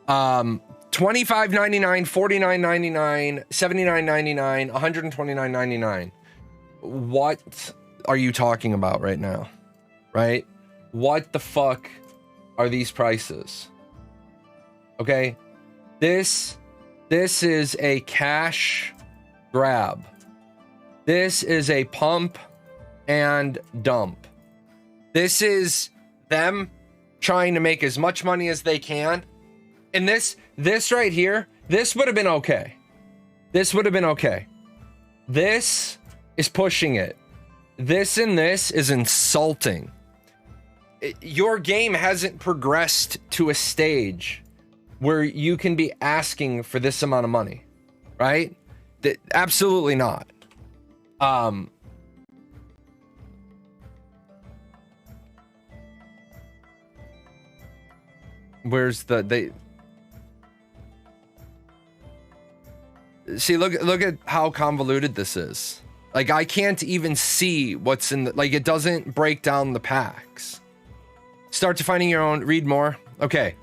$25.99, $49.99, $79.99, $129.99. What are you talking about right now? Right? What the fuck are these prices? Okay, this is a cash grab. This is a pump and dump. This is them trying to make as much money as they can. And this right here, this would have been okay. This would have been okay. This is pushing it. This and this is insulting. Your game hasn't progressed to a stage where you can be asking for this amount of money, right? Absolutely not. Where's the see, look at how convoluted this is. Like, I can't even see what's in the, like, it doesn't break down the packs. Start defining your own, read more. Okay.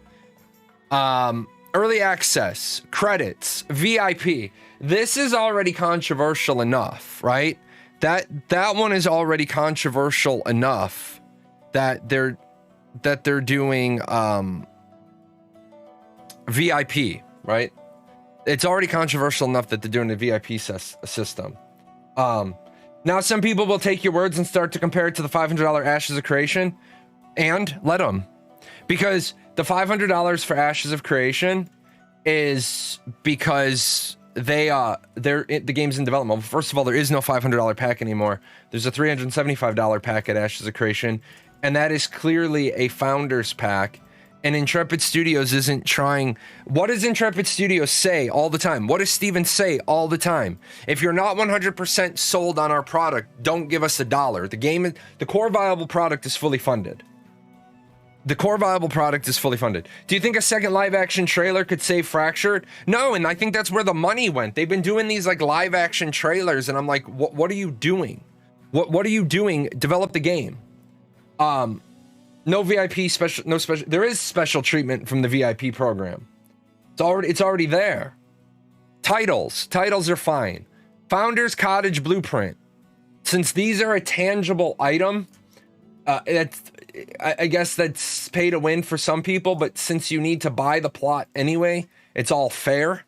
Early access, credits, VIP. This is already controversial enough, right? That one is already controversial enough that they're doing VIP, right? It's already controversial enough that they're doing a VIP system. Now some people will take your words and start to compare it to the $500 Ashes of Creation, and let them, because the $500 for Ashes of Creation is because the game's in development. Well, first of all, there is no $500 pack anymore. There's a $375 pack at Ashes of Creation, and that is clearly a founders pack. And Intrepid Studios isn't trying. What does Intrepid Studios say all the time? What does Steven say all the time? If you're not 100% sold on our product, don't give us $1. The core viable product is fully funded. The core viable product is fully funded. Do you think a second live action trailer could save Fractured? No, and I think that's where the money went. They've been doing these like live action trailers, and I'm like, what are you doing? What are you doing? Develop the game. No VIP special, no special. There is special treatment from the VIP program. It's already there. Titles are fine. Founders Cottage Blueprint. Since these are a tangible item, I guess that's pay to win for some people, but since you need to buy the plot anyway, it's all fair.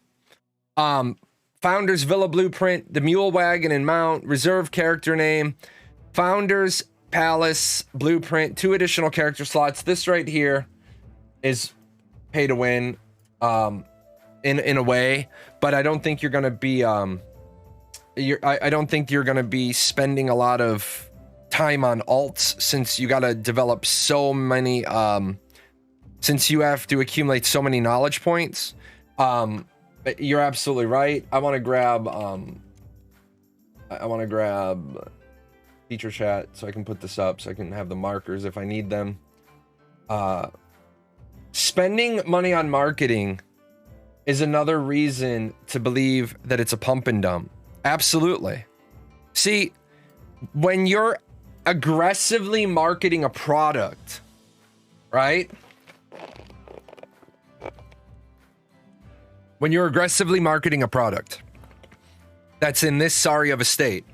Founders Villa Blueprint, the Mule Wagon and Mount, Reserve Character Name, Founders Palace Blueprint, 2 additional character slots. This right here is pay to win in a way, but I don't think you're gonna be I don't think you're gonna be spending a lot of time on alts, since you gotta develop so many since you have to accumulate so many knowledge points. You're absolutely right. I want to grab teacher chat so I can put this up so I can have the markers if I need them. Spending money on marketing is another reason to believe that it's a pump and dump. Absolutely. See, when you're aggressively marketing a product, right? When you're aggressively marketing a product that's in this sorry of a state,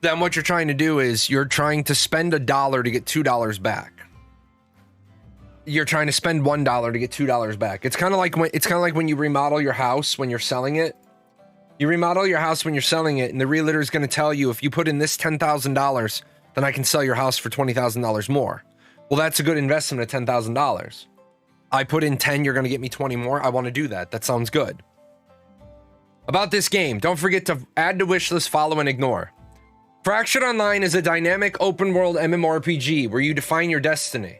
then what you're trying to do is you're trying to spend $1 to get $2 back. You're trying to spend $1 to get $2 back. It's kind of like when you remodel your house when you're selling it. You remodel your house when you're selling it, and the realtor is going to tell you, if you put in this $10,000, then I can sell your house for $20,000 more. Well, that's a good investment at $10,000. I put in 10, you're going to get me 20 more. I want to do that. That sounds good. About this game, don't forget to add to wishlist, follow, and ignore. Fractured Online is a dynamic open-world MMORPG where you define your destiny.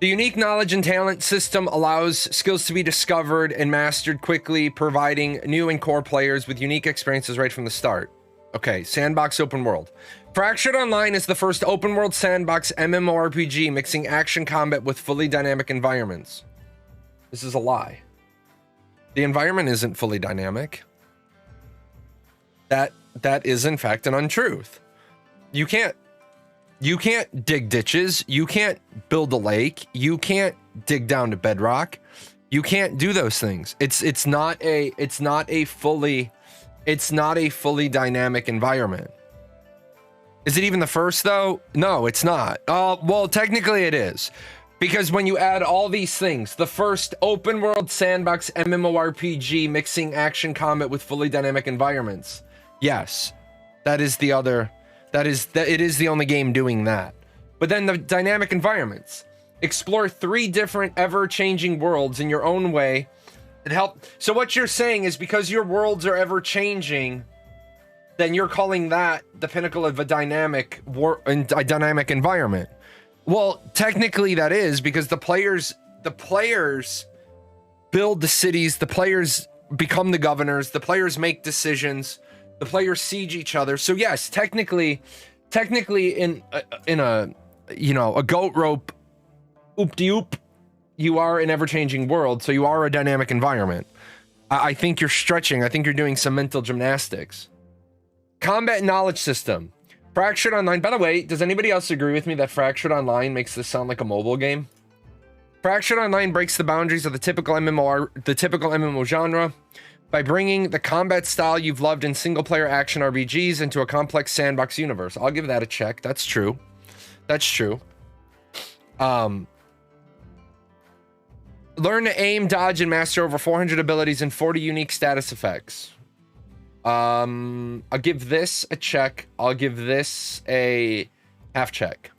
The unique knowledge and talent system allows skills to be discovered and mastered quickly, providing new and core players with unique experiences right from the start. Okay, sandbox open world. Fractured Online is the first open world sandbox MMORPG mixing action combat with fully dynamic environments. This is a lie. The environment isn't fully dynamic. That is in fact an untruth. You can't dig ditches. You can't build a lake. You can't dig down to bedrock. You can't do those things. It's not a fully dynamic environment. Is it even the first though? No, it's not. Well, technically it is. Because when you add all these things, the first open world sandbox MMORPG mixing action combat with fully dynamic environments. Yes, it is the only game doing that. But then the dynamic environments. Explore 3 different ever-changing worlds in your own way. So what you're saying is because your worlds are ever-changing, then you're calling that the pinnacle of a dynamic environment. Well, technically that is, because the players build the cities, the players become the governors, the players make decisions, the players siege each other. So yes, technically in a goat rope oop-de-oop, you are an ever-changing world, so you are a dynamic environment. I think you're stretching. I think you're doing some mental gymnastics. Combat knowledge system. Fractured Online. By the way, does anybody else agree with me that Fractured Online makes this sound like a mobile game? Fractured Online breaks the boundaries of the typical MMO genre by bringing the combat style you've loved in single-player action RPGs into a complex sandbox universe. I'll give that a check. That's true. That's true. Learn to aim, dodge, and master over 400 abilities and 40 unique status effects. I'll give this a check. I'll give this a half check.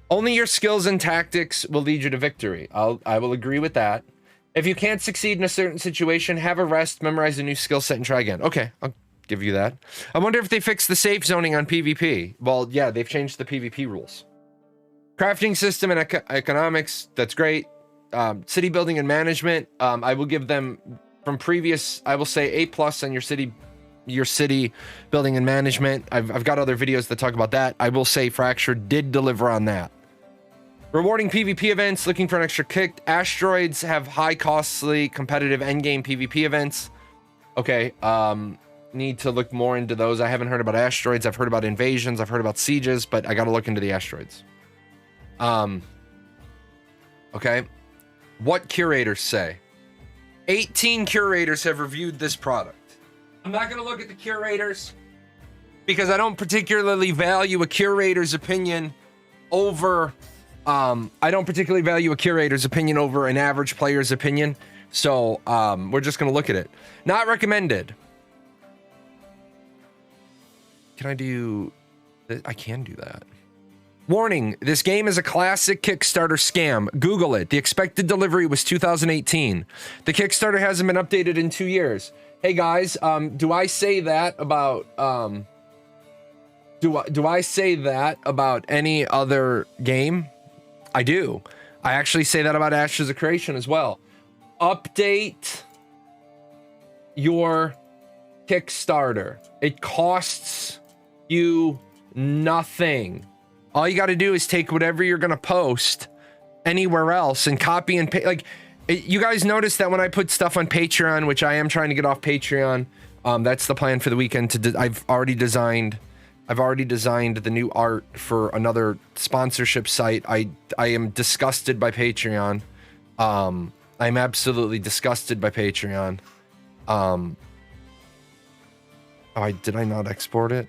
Only your skills and tactics will lead you to victory. I will agree with that. If you can't succeed in a certain situation, have a rest, memorize a new skill set, and try again. Okay, I'll give you that. I wonder if they fixed the safe zoning on PvP. Well, yeah, they've changed the PvP rules. Crafting system and economics, that's great. City building and management, I will give them from previous, I will say A+ on your city building and management. I've got other videos that talk about that. I will say Fracture did deliver on that. Rewarding PvP events, looking for an extra kick. Asteroids have high costly competitive endgame PvP events. Okay, need to look more into those. I haven't heard about asteroids. I've heard about invasions. I've heard about sieges, but I got to look into the asteroids. Okay. What curators say? 18 curators have reviewed this product. I'm not going to look at the curators because I don't particularly value a curator's opinion over an average player's opinion. So we're just going to look at it. Not recommended. Can I do that? I can do that. Warning, this game is a classic Kickstarter scam. Google it. The expected delivery was 2018. The Kickstarter hasn't been updated in 2 years. Hey guys, do I say that about do I say that about any other game? I do. I actually say that about Ashes of Creation as well. Update your Kickstarter. It costs you nothing. All you got to do is take whatever you're going to post anywhere else and copy and paste. Like, you guys notice that when I put stuff on Patreon, which I am trying to get off Patreon, that's the plan for the weekend. I've already designed the new art for another sponsorship site. I am disgusted by Patreon. I'm absolutely disgusted by Patreon. Did I not export it?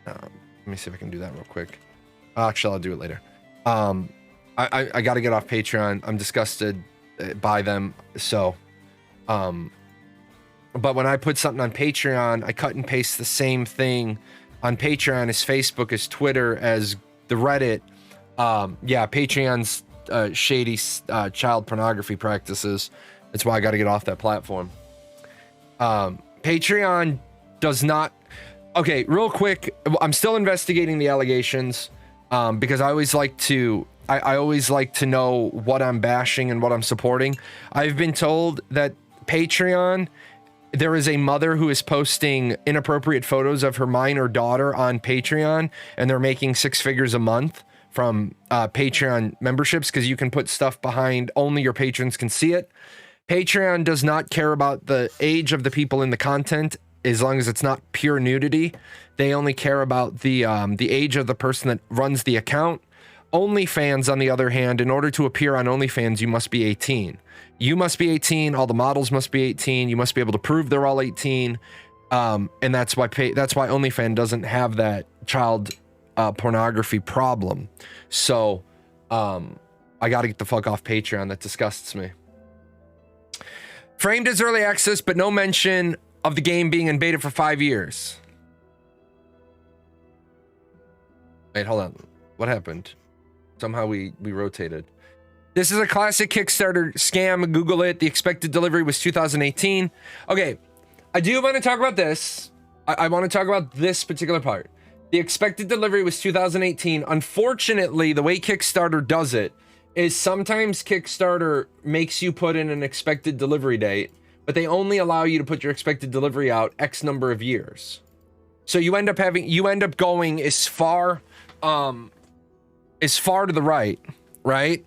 Let me see if I can do that real quick. Actually, I'll do it later. I got to get off Patreon. I'm disgusted by them. So, but when I put something on Patreon, I cut and paste the same thing on Patreon as Facebook, as Twitter, as the Reddit. Yeah, Patreon's shady child pornography practices. That's why I got to get off that platform. Patreon does not. Okay, real quick, I'm still investigating the allegations because I always like to know what I'm bashing and what I'm supporting. I've been told that Patreon, there is a mother who is posting inappropriate photos of her minor daughter on Patreon, and they're making 6 figures a month from Patreon memberships because you can put stuff behind, only your patrons can see it. Patreon does not care about the age of the people in the content as long as it's not pure nudity. They only care about the age of the person that runs the account. OnlyFans, on the other hand, in order to appear on OnlyFans, you must be 18. You must be 18. All the models must be 18. You must be able to prove they're all 18. And that's why OnlyFans doesn't have that child pornography problem. So I got to get the fuck off Patreon. That disgusts me. Framed as early access, but no mention of the game being in beta for 5 years. Wait, hold on. What happened? Somehow we rotated. This is a classic Kickstarter scam. Google it. The expected delivery was 2018. Okay, I do want to talk about this. I want to talk about this particular part. The expected delivery was 2018. Unfortunately, the way Kickstarter does it is sometimes Kickstarter makes you put in an expected delivery date, but they only allow you to put your expected delivery out X number of years. So you end up going as far to the right, right?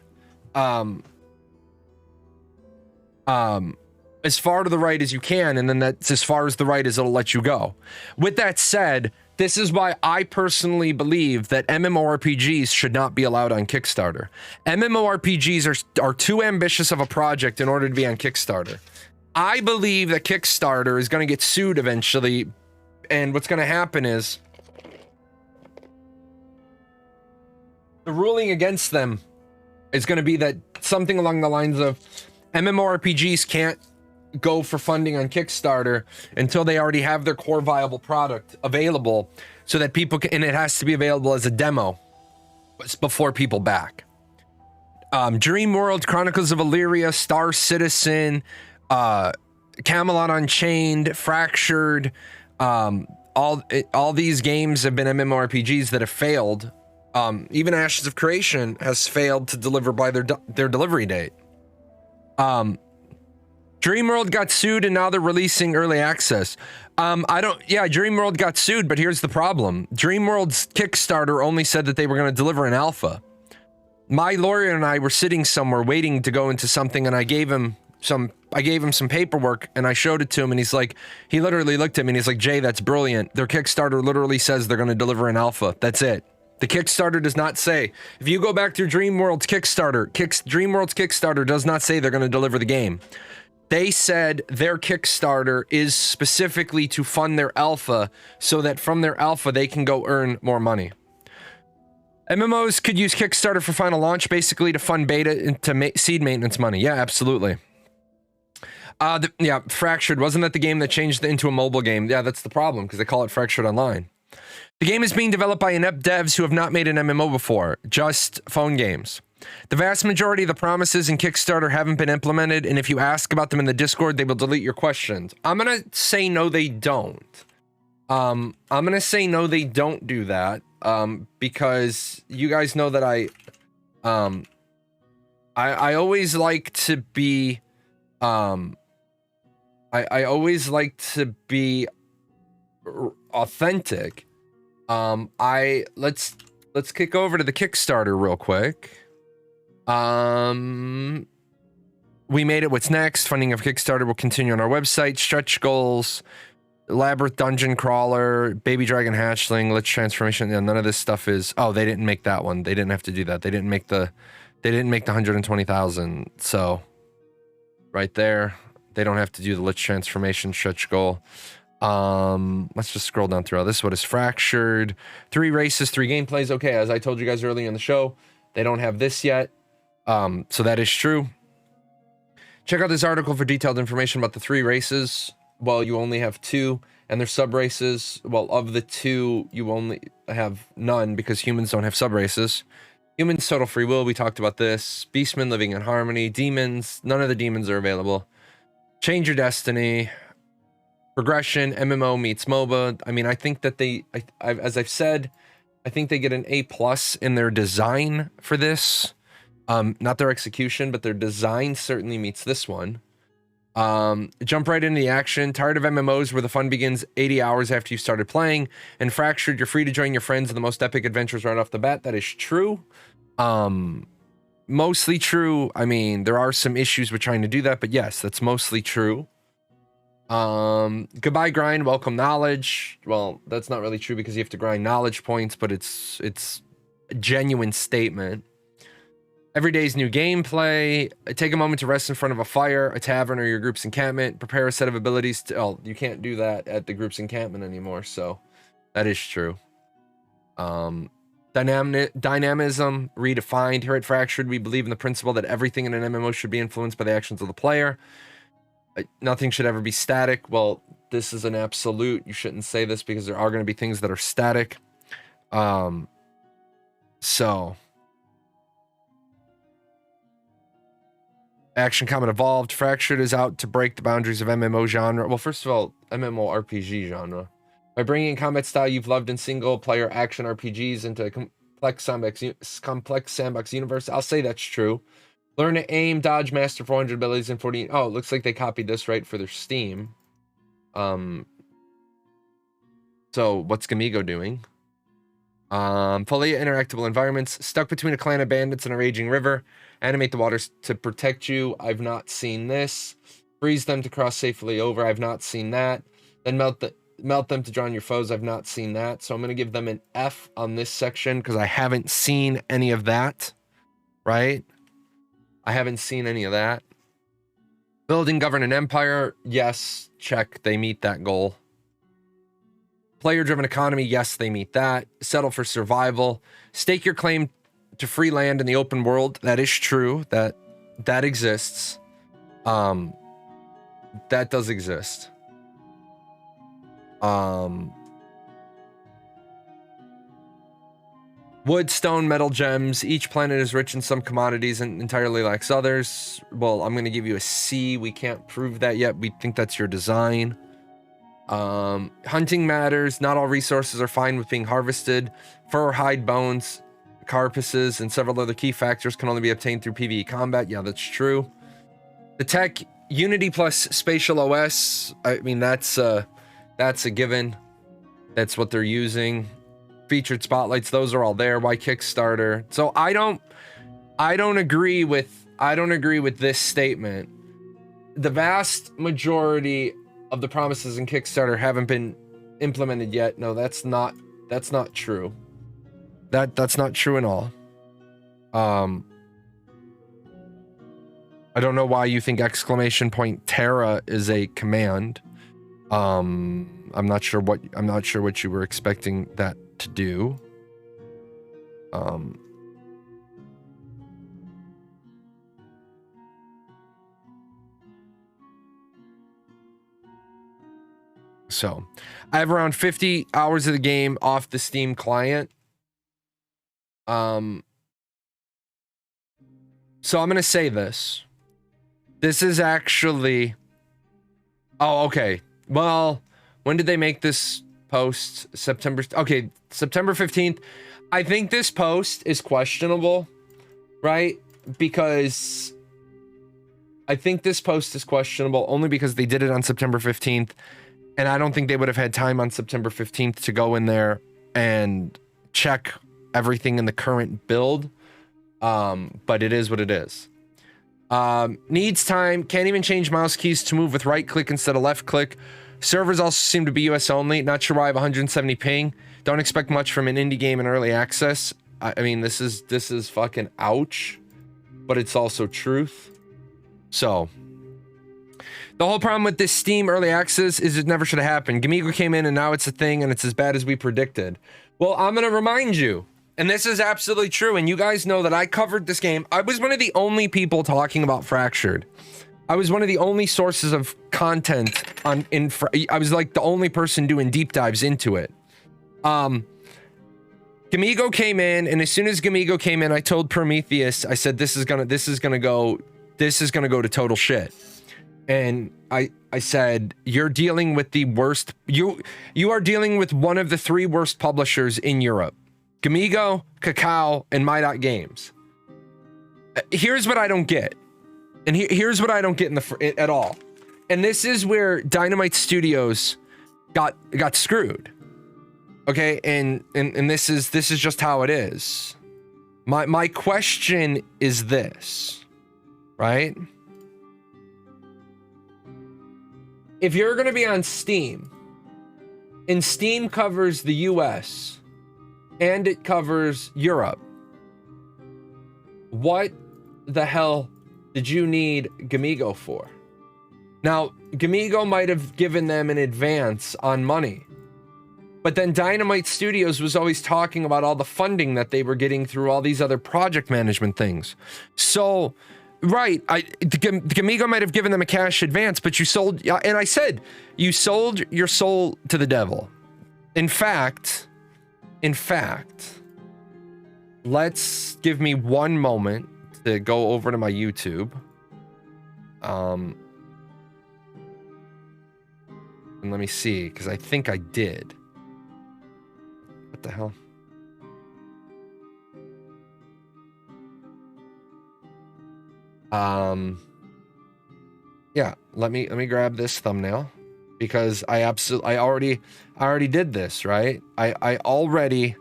As far to the right as you can, and then that's as far as the right as it'll let you go. With that said, this is why I personally believe that MMORPGs should not be allowed on Kickstarter. MMORPGs are too ambitious of a project in order to be on Kickstarter. I believe that Kickstarter is going to get sued eventually, and what's going to happen is the ruling against them is going to be that something along the lines of MMORPGs can't go for funding on Kickstarter until they already have their core viable product available, so that people can, and it has to be available as a demo before people back. Dream World, Chronicles of Illyria, Star Citizen, Camelot Unchained, Fractured, all these games have been MMORPGs that have failed. Even Ashes of Creation has failed to deliver by their delivery date. Dreamworld got sued and now they're releasing early access. Dreamworld got sued, but here's the problem. Dreamworld's Kickstarter only said that they were going to deliver an alpha. My lawyer and I were sitting somewhere waiting to go into something, and I gave him some paperwork and I showed it to him, and he literally looked at me and he's like, Jay, that's brilliant. Their Kickstarter literally says they're going to deliver an alpha. That's it. The Kickstarter does not say. If you go back to Dreamworld's Kickstarter, Dreamworld's Kickstarter does not say they're going to deliver the game. They said their Kickstarter is specifically to fund their alpha, so that from their alpha they can go earn more money. MMOs could use Kickstarter for final launch, basically to fund beta and to seed maintenance money. Yeah, absolutely. Fractured, wasn't that the game that changed into a mobile game? Yeah, that's the problem, because they call it Fractured Online. The game is being developed by inept devs who have not made an MMO before, just phone games. The vast majority of the promises in Kickstarter haven't been implemented, and if you ask about them in the Discord, they will delete your questions. I'm gonna say no, they don't. I'm gonna say no, they don't do that, because you guys know that I always like to be, I always like to be authentic. Let's kick over to the Kickstarter real quick. We made it. What's next? Funding of Kickstarter will continue on our website. Stretch goals, Labyrinth Dungeon Crawler, Baby Dragon Hatchling, Lich Transformation. Yeah, none of this stuff is. Oh, they didn't make that one. They didn't have to do that. They didn't make the 120,000. So right there, they don't have to do the Lich Transformation stretch goal. Let's just scroll down through all this. What is Fractured? 3 races, 3 gameplays. Okay, as I told you guys earlier in the show, they don't have this yet. So that is true. Check out this article for detailed information about the 3 races. Well, you only have 2, and they're sub races. Well, of the 2, you only have none because humans don't have sub races. Humans, total free will. We talked about this. Beastmen, living in harmony. Demons, none of the demons are available. Change your destiny. Progression, MMO meets MOBA. I mean, I think that as I've said, I think they get an A+ in their design for this. Not their execution, but their design certainly meets this one. Jump right into the action. Tired of MMOs where the fun begins 80 hours after you started playing? And Fractured, you're free to join your friends in the most epic adventures right off the bat. That is true. Mostly true. I mean, there are some issues with trying to do that, but yes, that's mostly true. Goodbye grind, welcome knowledge. Well, that's not really true because you have to grind knowledge points, but it's genuine statement. Every day's new gameplay. Take a moment to rest in front of a fire, a tavern, or your group's encampment. Prepare a set of abilities to... Oh, you can't do that at the group's encampment anymore, so that is true. Dynamism redefined. Here at Fractured, we believe in the principle that everything in an MMO should be influenced by the actions of the player. Nothing should ever be static. Well, this is an absolute. You shouldn't say this because there are going to be things that are static. So... Action Combat Evolved. Fractured is out to break the boundaries of MMO genre. Well, first of all, MMORPG genre. By bringing in combat style you've loved in single-player action RPGs into a complex sandbox universe. I'll say that's true. Learn to aim, dodge, master 400 abilities in 40... Oh, it looks like they copied this right for their Steam. So, what's Gamigo doing? Fully interactable environments. Stuck between a clan of bandits and a raging river. Animate the waters to protect you. I've not seen this. Freeze them to cross safely over. I've not seen that. Then melt them to draw on your foes. I've not seen that. So I'm going to give them an F on this section because I haven't seen any of that. Right? I haven't seen any of that. Building, govern an empire. Yes. Check. They meet that goal. Player-driven economy. Yes, they meet that. Settle for survival. Stake your claim to free land in the open world. That is true. That exists. That does exist. Wood, stone, metal, gems. Each planet is rich in some commodities and entirely lacks others. Well, I'm going to give you a C. We can't prove that yet. We think that's your design. Hunting matters. Not all resources are fine with being harvested. Fur, hide, bones, carapaces, and several other key factors can only be obtained through PvE combat. Yeah, that's true. The tech, Unity plus Spatial OS. I mean, that's a given. That's what they're using. Featured spotlights, those are all there. Why Kickstarter? So I don't agree with this statement. The vast majority of the promises in Kickstarter haven't been implemented yet. No, that's not true. That's not true at all. I don't know why you think ! Terra is a command. I'm not sure what you were expecting that to do. So I have around 50 hours of the game off the Steam client. So I'm going to say this. This is actually... Oh, okay. Well, when did they make this post? September... Okay, September 15th. I think this post is questionable, right? Because... I think this post is questionable only because they did it on September 15th. And I don't think they would have had time on September 15th to go in there and check everything in the current build. But it is what it is. Needs time. Can't even change mouse keys to move with right click instead of left click. Servers also seem to be US only. Not sure why I have 170 ping. Don't expect much from an indie game in early access. I mean, this is fucking ouch. But it's also truth. So... The whole problem with this Steam early access is it never should have happened. Gamigo came in and now it's a thing and it's as bad as we predicted. Well, I'm going to remind you, and this is absolutely true, and you guys know that I covered this game. I was one of the only people talking about Fractured. I was one of the only sources of content I was like the only person doing deep dives into it. Gamigo came in, and as soon as Gamigo came in, I told Prometheus, I said, this is gonna go to total shit. And I said, you're dealing with the worst. You are dealing with one of the 3 worst publishers in Europe: Gamigo, Kakao, and My Games. Here's what I don't get, and here's what I don't get at all. And this is where Dynamite Studios got screwed. Okay, and this is just how it is. My question is this, right? If you're going to be on Steam, and Steam covers the US, and it covers Europe, What the hell did you need Gamigo for? Now, Gamigo might have given them an advance on money, but then Dynamite Studios was always talking about all the funding that they were getting through all these other project management things. So, right, Gamigo might have given them a cash advance, but you sold, and I said, you sold your soul to the devil. In fact, let's give me one moment to go over to my YouTube. And let me see, because I think I did. What the hell? Yeah, let me grab this thumbnail, because I already did this, right? I already,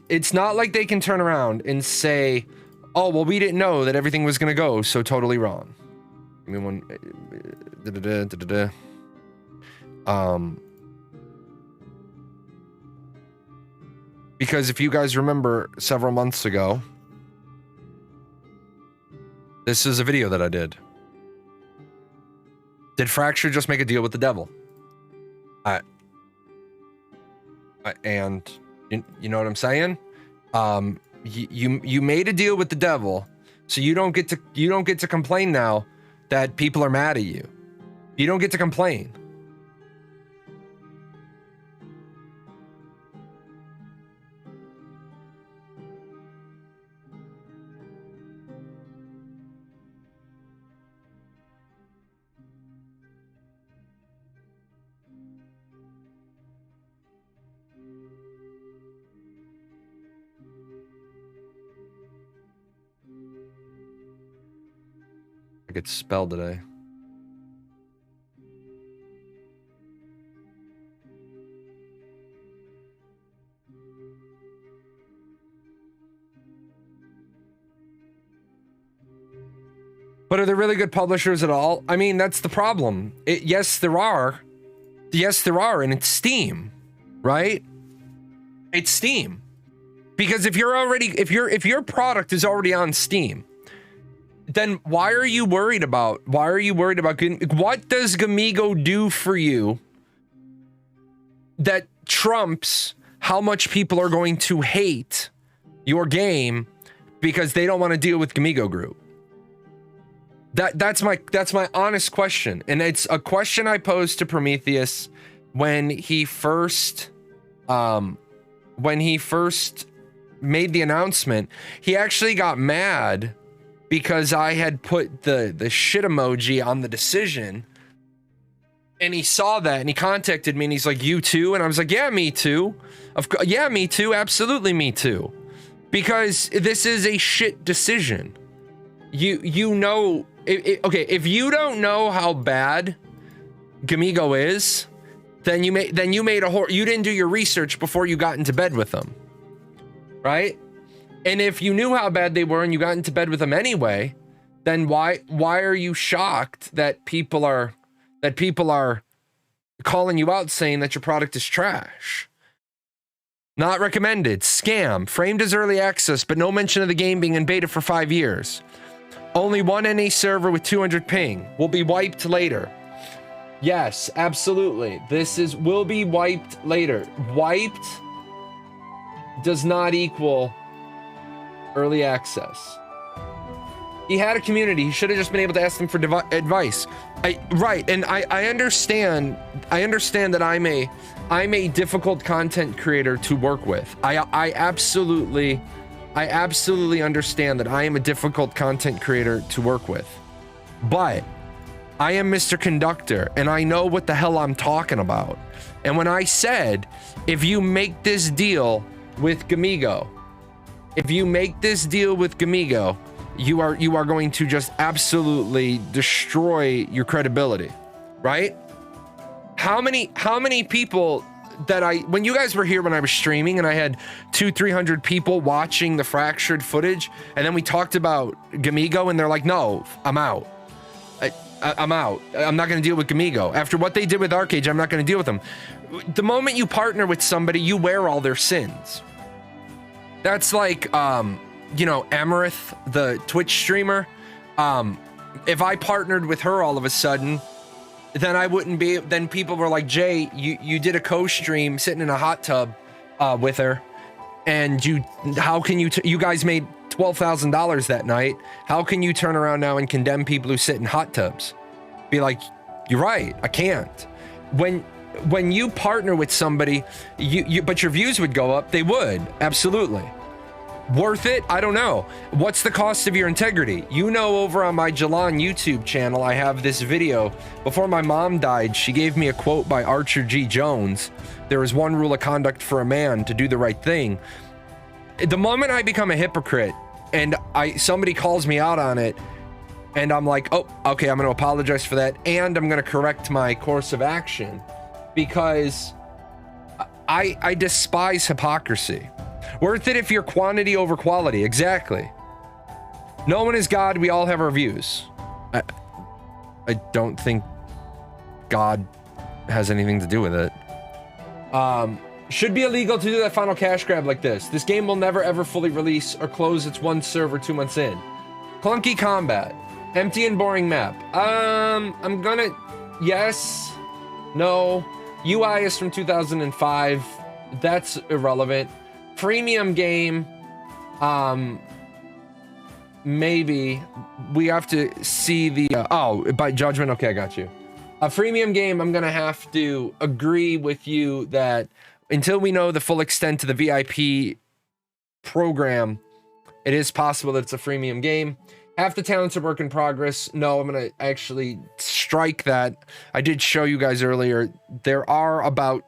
it's not like they can turn around and say, oh, well, we didn't know that everything was gonna go so totally wrong. Give me one. Because if you guys remember several months ago, this is a video that I did. Did Fracture just make a deal with the devil? And you know what I'm saying? You made a deal with the devil, so you don't get to complain now that people are mad at you. You don't get to complain. I get spelled today. But are there really good publishers at all? I mean, that's the problem. Yes, there are. Yes, there are, and it's Steam, right? It's Steam. Because if your product is already on Steam, then why are you worried about what does Gamigo do for you that trumps how much people are going to hate your game because they don't want to deal with Gamigo Group? That's my honest question, and it's a question I posed to Prometheus when he first made the announcement. He actually got mad because I had put the shit emoji on the decision, and he saw that and he contacted me and he's like, "You too?" And I was like, "Yeah, me too. Yeah, me too. Absolutely, me too." Because this is a shit decision. You know, okay, if you don't know how bad Gamigo is, then you didn't do your research before you got into bed with them, right? And if you knew how bad they were and you got into bed with them anyway, then why are you shocked that people are calling you out saying that your product is trash? Not recommended. Scam. Framed as early access, but no mention of the game being in beta for 5 years. Only one NA server with 200 ping. Will be wiped later. Yes, absolutely. Will be wiped later. Wiped does not equal early access. He had a community. He should have just been able to ask them for advice. Right, and I understand that I'm a difficult content creator to work with. I absolutely understand that I am a difficult content creator to work with. But I am Mr. Conductor, and I know what the hell I'm talking about. And when I said, if you make this deal with Gamigo, you are going to just absolutely destroy your credibility, right? How many people when you guys were here when I was streaming and I had 200-300 people watching the fractured footage, and then we talked about Gamigo and they're like, no, I'm out. I'm out. I'm not going to deal with Gamigo. After what they did with Arcade, I'm not going to deal with them. The moment you partner with somebody, you wear all their sins. That's like you know, Emerith, the Twitch streamer, if I partnered with her all of a sudden, then I wouldn't be, then people were like, Jay, you did a co-stream sitting in a hot tub with her, and how can you guys made $12,000 that night. How can you turn around now and condemn people who sit in hot tubs? Be like, you're right, I can't. When you partner with somebody, but your views would go up, they would, absolutely. Worth it? I don't know. What's the cost of your integrity? You know, over on my Jahlon YouTube channel, I have this video. Before my mom died, she gave me a quote by Archer G. Jones. There is one rule of conduct for a man, to do the right thing. The moment I become a hypocrite and somebody calls me out on it, and I'm like, oh, okay, I'm going to apologize for that, and I'm going to correct my course of action, because I despise hypocrisy. Worth it if you're quantity over quality. Exactly. No one is God. We all have our views. I don't think God has anything to do with it. Should be illegal to do that final cash grab like this. This game will never ever fully release or close its one server 2 months in. Clunky combat. Empty and boring map. I'm gonna... Yes. No. UI is from 2005. That's irrelevant. Premium game, maybe. We have to see the by judgment. Okay, I got you. A freemium game, I'm gonna have to agree with you that until we know the full extent of the VIP program, it is possible that it's a freemium game. Half the talents are work in progress. No, I'm gonna actually strike that. I did show you guys earlier, there are about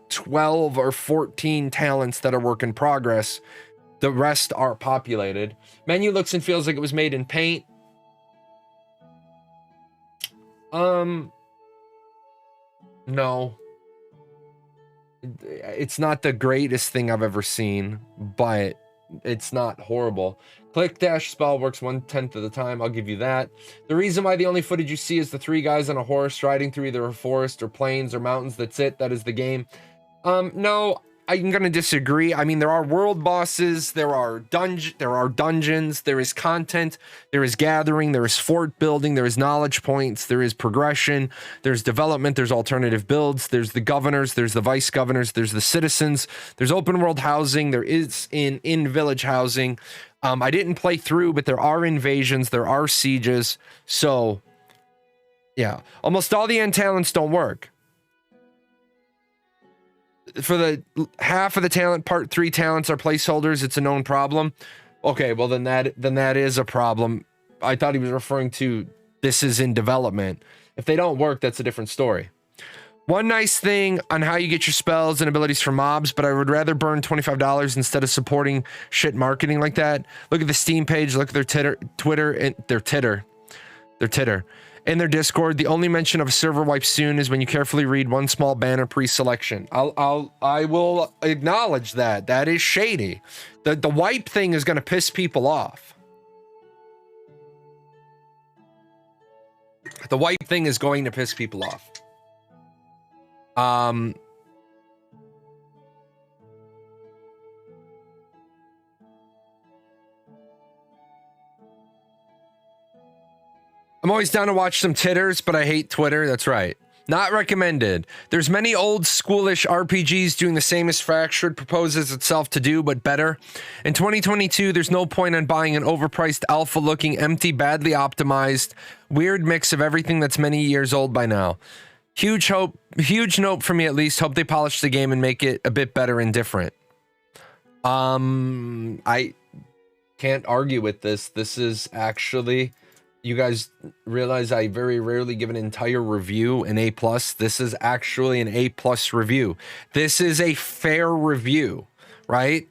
12 or 14 talents that are work in progress. The rest are populated. Menu looks and feels like it was made in paint. No. It's not the greatest thing I've ever seen, but it's not horrible. Click dash spell works 1/10 of the time. I'll give you that. The reason why the only footage you see is the 3 guys on a horse riding through either a forest or plains or mountains. That's it. That is the game. No, I'm gonna disagree. I mean, there are world bosses, there are dungeons, there is content, there is gathering, there is fort building, there is knowledge points, there is progression, there's development, there's alternative builds, there's the governors, there's the vice governors, there's the citizens, there's open world housing, there is in village housing. I didn't play through, but there are invasions, there are sieges. So yeah, almost all the end talents don't work. For the half of the talent, part 3 talents are placeholders. It's a known problem. Okay, well then that is a problem. I thought he was referring to this is in development. If they don't work, that's a different story. One nice thing on how you get your spells and abilities for mobs, but I would rather burn $25 instead of supporting shit marketing like that. Look at the Steam page. Look at their Twitter, and their titter. In their Discord, the only mention of a server wipe soon is when you carefully read one small banner pre-selection. I will acknowledge that. That is shady. The wipe thing is going to piss people off. The wipe thing is going to piss people off. I'm always down to watch some titters, but I hate Twitter. That's right. Not recommended. There's many old schoolish RPGs doing the same as Fractured proposes itself to do, but better. In 2022, there's no point in buying an overpriced, alpha-looking, empty, badly optimized, weird mix of everything that's many years old by now. Huge note for me at least. Hope they polish the game and make it a bit better and different. I can't argue with this. This is actually... You guys realize I very rarely give an entire review an A+. This is actually an A+ review. This is a fair review, right?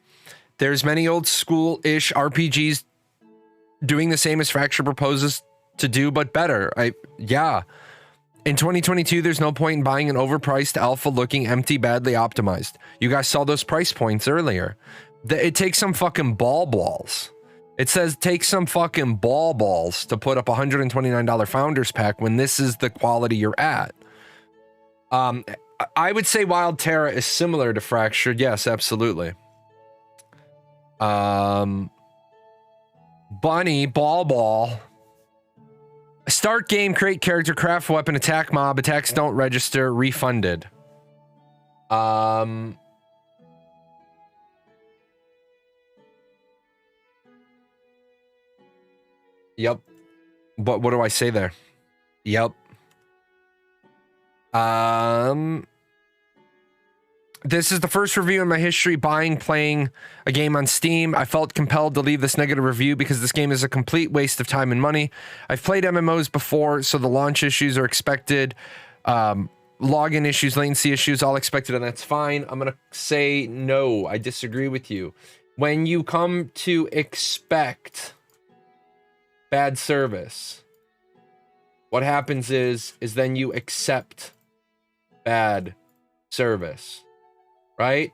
There's many old school-ish RPGs doing the same as Fracture proposes to do, but better. Yeah. In 2022, there's no point in buying an overpriced, alpha-looking, empty, badly optimized. You guys saw those price points earlier. It takes some fucking balls. It says take some fucking balls to put up $129 Founders Pack when this is the quality you're at. I would say Wild Terra is similar to Fractured. Yes, absolutely. Bunny, ball. Start game, create character, craft weapon, attack mob. Attacks don't register. Refunded. Yep. What do I say there? Yep. This is the first review in my history playing a game on Steam. I felt compelled to leave this negative review because this game is a complete waste of time and money. I've played MMOs before, so the launch issues are expected. Login issues, latency issues, all expected, and that's fine. I'm going to say no. I disagree with you. When you come to expect bad service, what happens is then you accept bad service. Right?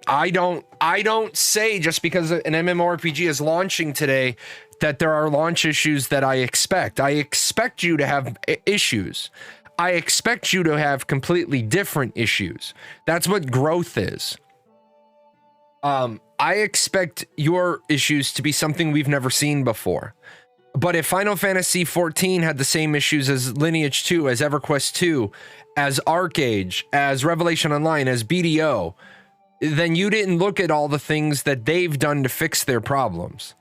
I don't say just because an MMORPG is launching today that there are launch issues that I expect. I expect you to have issues. I expect you to have completely different issues. That's what growth is. I expect your issues to be something we've never seen before. But if Final Fantasy XIV had the same issues as Lineage 2, as EverQuest 2, as ArcAge, as Revelation Online, as BDO, then you didn't look at all the things that they've done to fix their problems.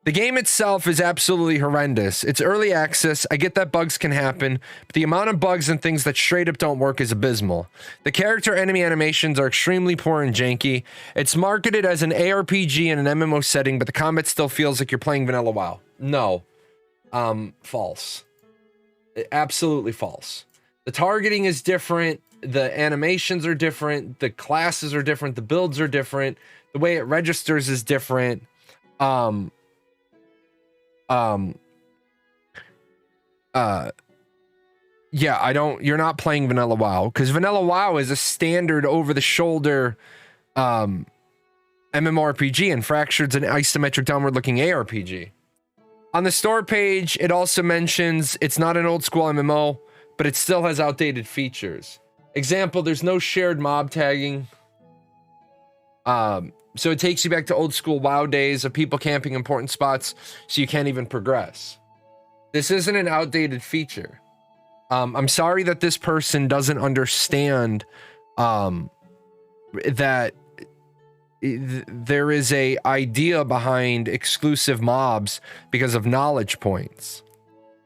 The game itself is absolutely horrendous. It's early access. I get that bugs can happen, but the amount of bugs and things that straight up don't work is abysmal. The character enemy animations are extremely poor and janky. It's marketed as an ARPG in an MMO setting, but the combat still feels like you're playing vanilla WoW. No. False. Absolutely false. The targeting is different. The animations are different. The classes are different. The builds are different. The way it registers is different. Yeah, you're not playing vanilla WoW, because vanilla WoW is a standard over-the-shoulder MMORPG, and Fractured's an isometric downward-looking ARPG. On the store page, it also mentions it's not an old-school MMO, but it still has outdated features. Example, there's no shared mob tagging. So it takes you back to old-school WoW days of people camping important spots, so you can't even progress. This isn't an outdated feature. I'm sorry that this person doesn't understand that there is a idea behind exclusive mobs because of knowledge points.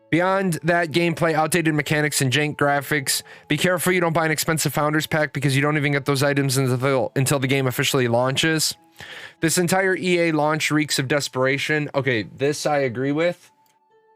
Beyond that, gameplay, outdated mechanics, and jank graphics. Be careful you don't buy an expensive Founders Pack, because you don't even get those items until the game officially launches. This entire EA launch reeks of desperation. Okay, this I agree with.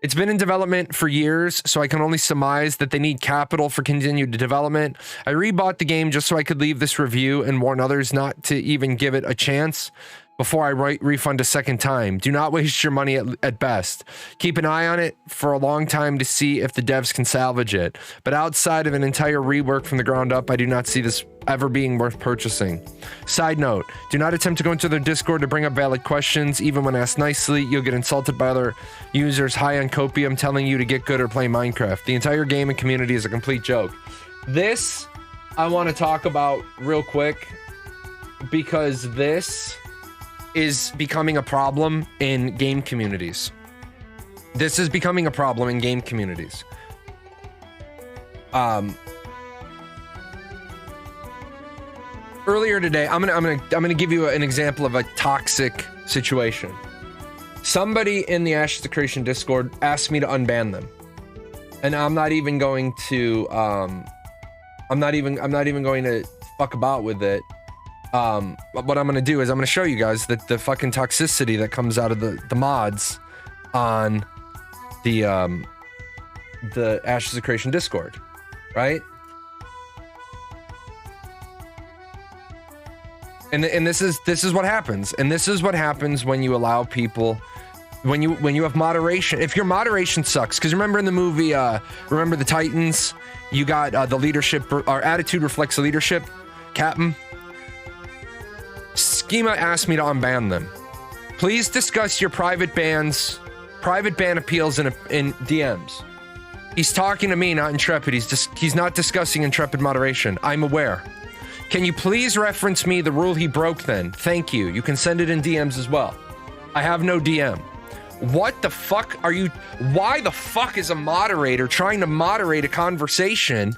It's been in development for years, so I can only surmise that they need capital for continued development. I rebought the game just so I could leave this review and warn others not to even give it a chance before I refund a second time. Do not waste your money at best. Keep an eye on it for a long time to see if the devs can salvage it. But outside of an entire rework from the ground up, I do not see this ever being worth purchasing. Side note, do not attempt to go into their Discord to bring up valid questions. Even when asked nicely, you'll get insulted by other users high on copium telling you to get good or play Minecraft. The entire game and community is a complete joke. This I want to talk about real quick, because this is becoming a problem in game communities. This is becoming a problem in game communities. Earlier today, I'm gonna give you an example of a toxic situation. Somebody in the Ashes to Creation Discord asked me to unban them, and I'm not even going to I'm not even going to fuck about with it. What I'm gonna do is I'm gonna show you guys that the fucking toxicity that comes out of the mods on the Ashes of Creation Discord, right? And this is what happens. And this is what happens when you allow people, when you have moderation. If your moderation sucks, because remember in the movie, remember the Titans, you got the leadership, or attitude reflects the leadership, Captain. Schema asked me to unban them. Please discuss your private ban appeals in DMs. He's talking to me, not Intrepid. He's not discussing Intrepid moderation. I'm aware. Can you please reference me the rule he broke then? Thank you. You can send it in DMs as well. I have no DM. What the fuck are you? Why the fuck is a moderator trying to moderate a conversation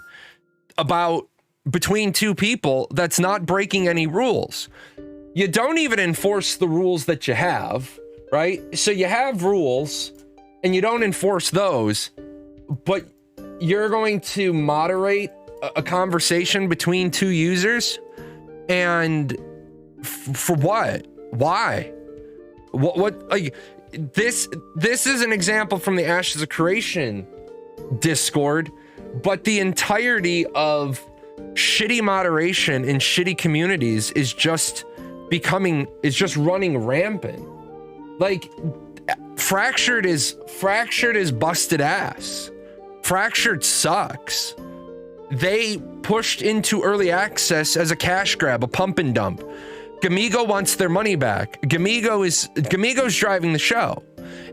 about between two people that's not breaking any rules? You don't even enforce the rules that you have, right? So you have rules and you don't enforce those, but you're going to moderate a conversation between two users? And for what? Why? What like this is an example from the Ashes of Creation Discord, but the entirety of shitty moderation in shitty communities is just running rampant. Like Fractured is busted ass. Fractured sucks. They pushed into early access as a cash grab, a pump and dump. Gamigo wants their money back. Gamigo's driving the show.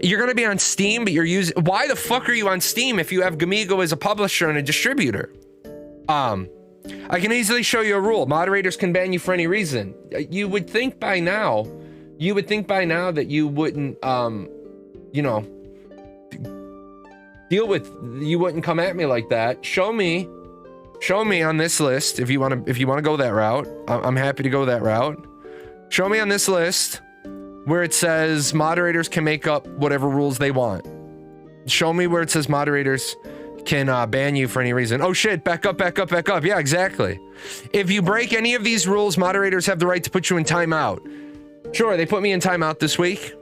You're gonna be on Steam, but you're using. Why the fuck are you on Steam if you have Gamigo as a publisher and a distributor? I can easily show you a rule. Moderators can ban you for any reason. You would think by now that you wouldn't, you wouldn't come at me like that. Show me on this list if you want to go that route. I'm happy to go that route. Show me on this list where it says moderators can make up whatever rules they want. Show me where it says moderators can ban you for any reason. Oh shit, back up. Yeah, exactly. If you break any of these rules, moderators have the right to put you in timeout. Sure, they put me in timeout this week.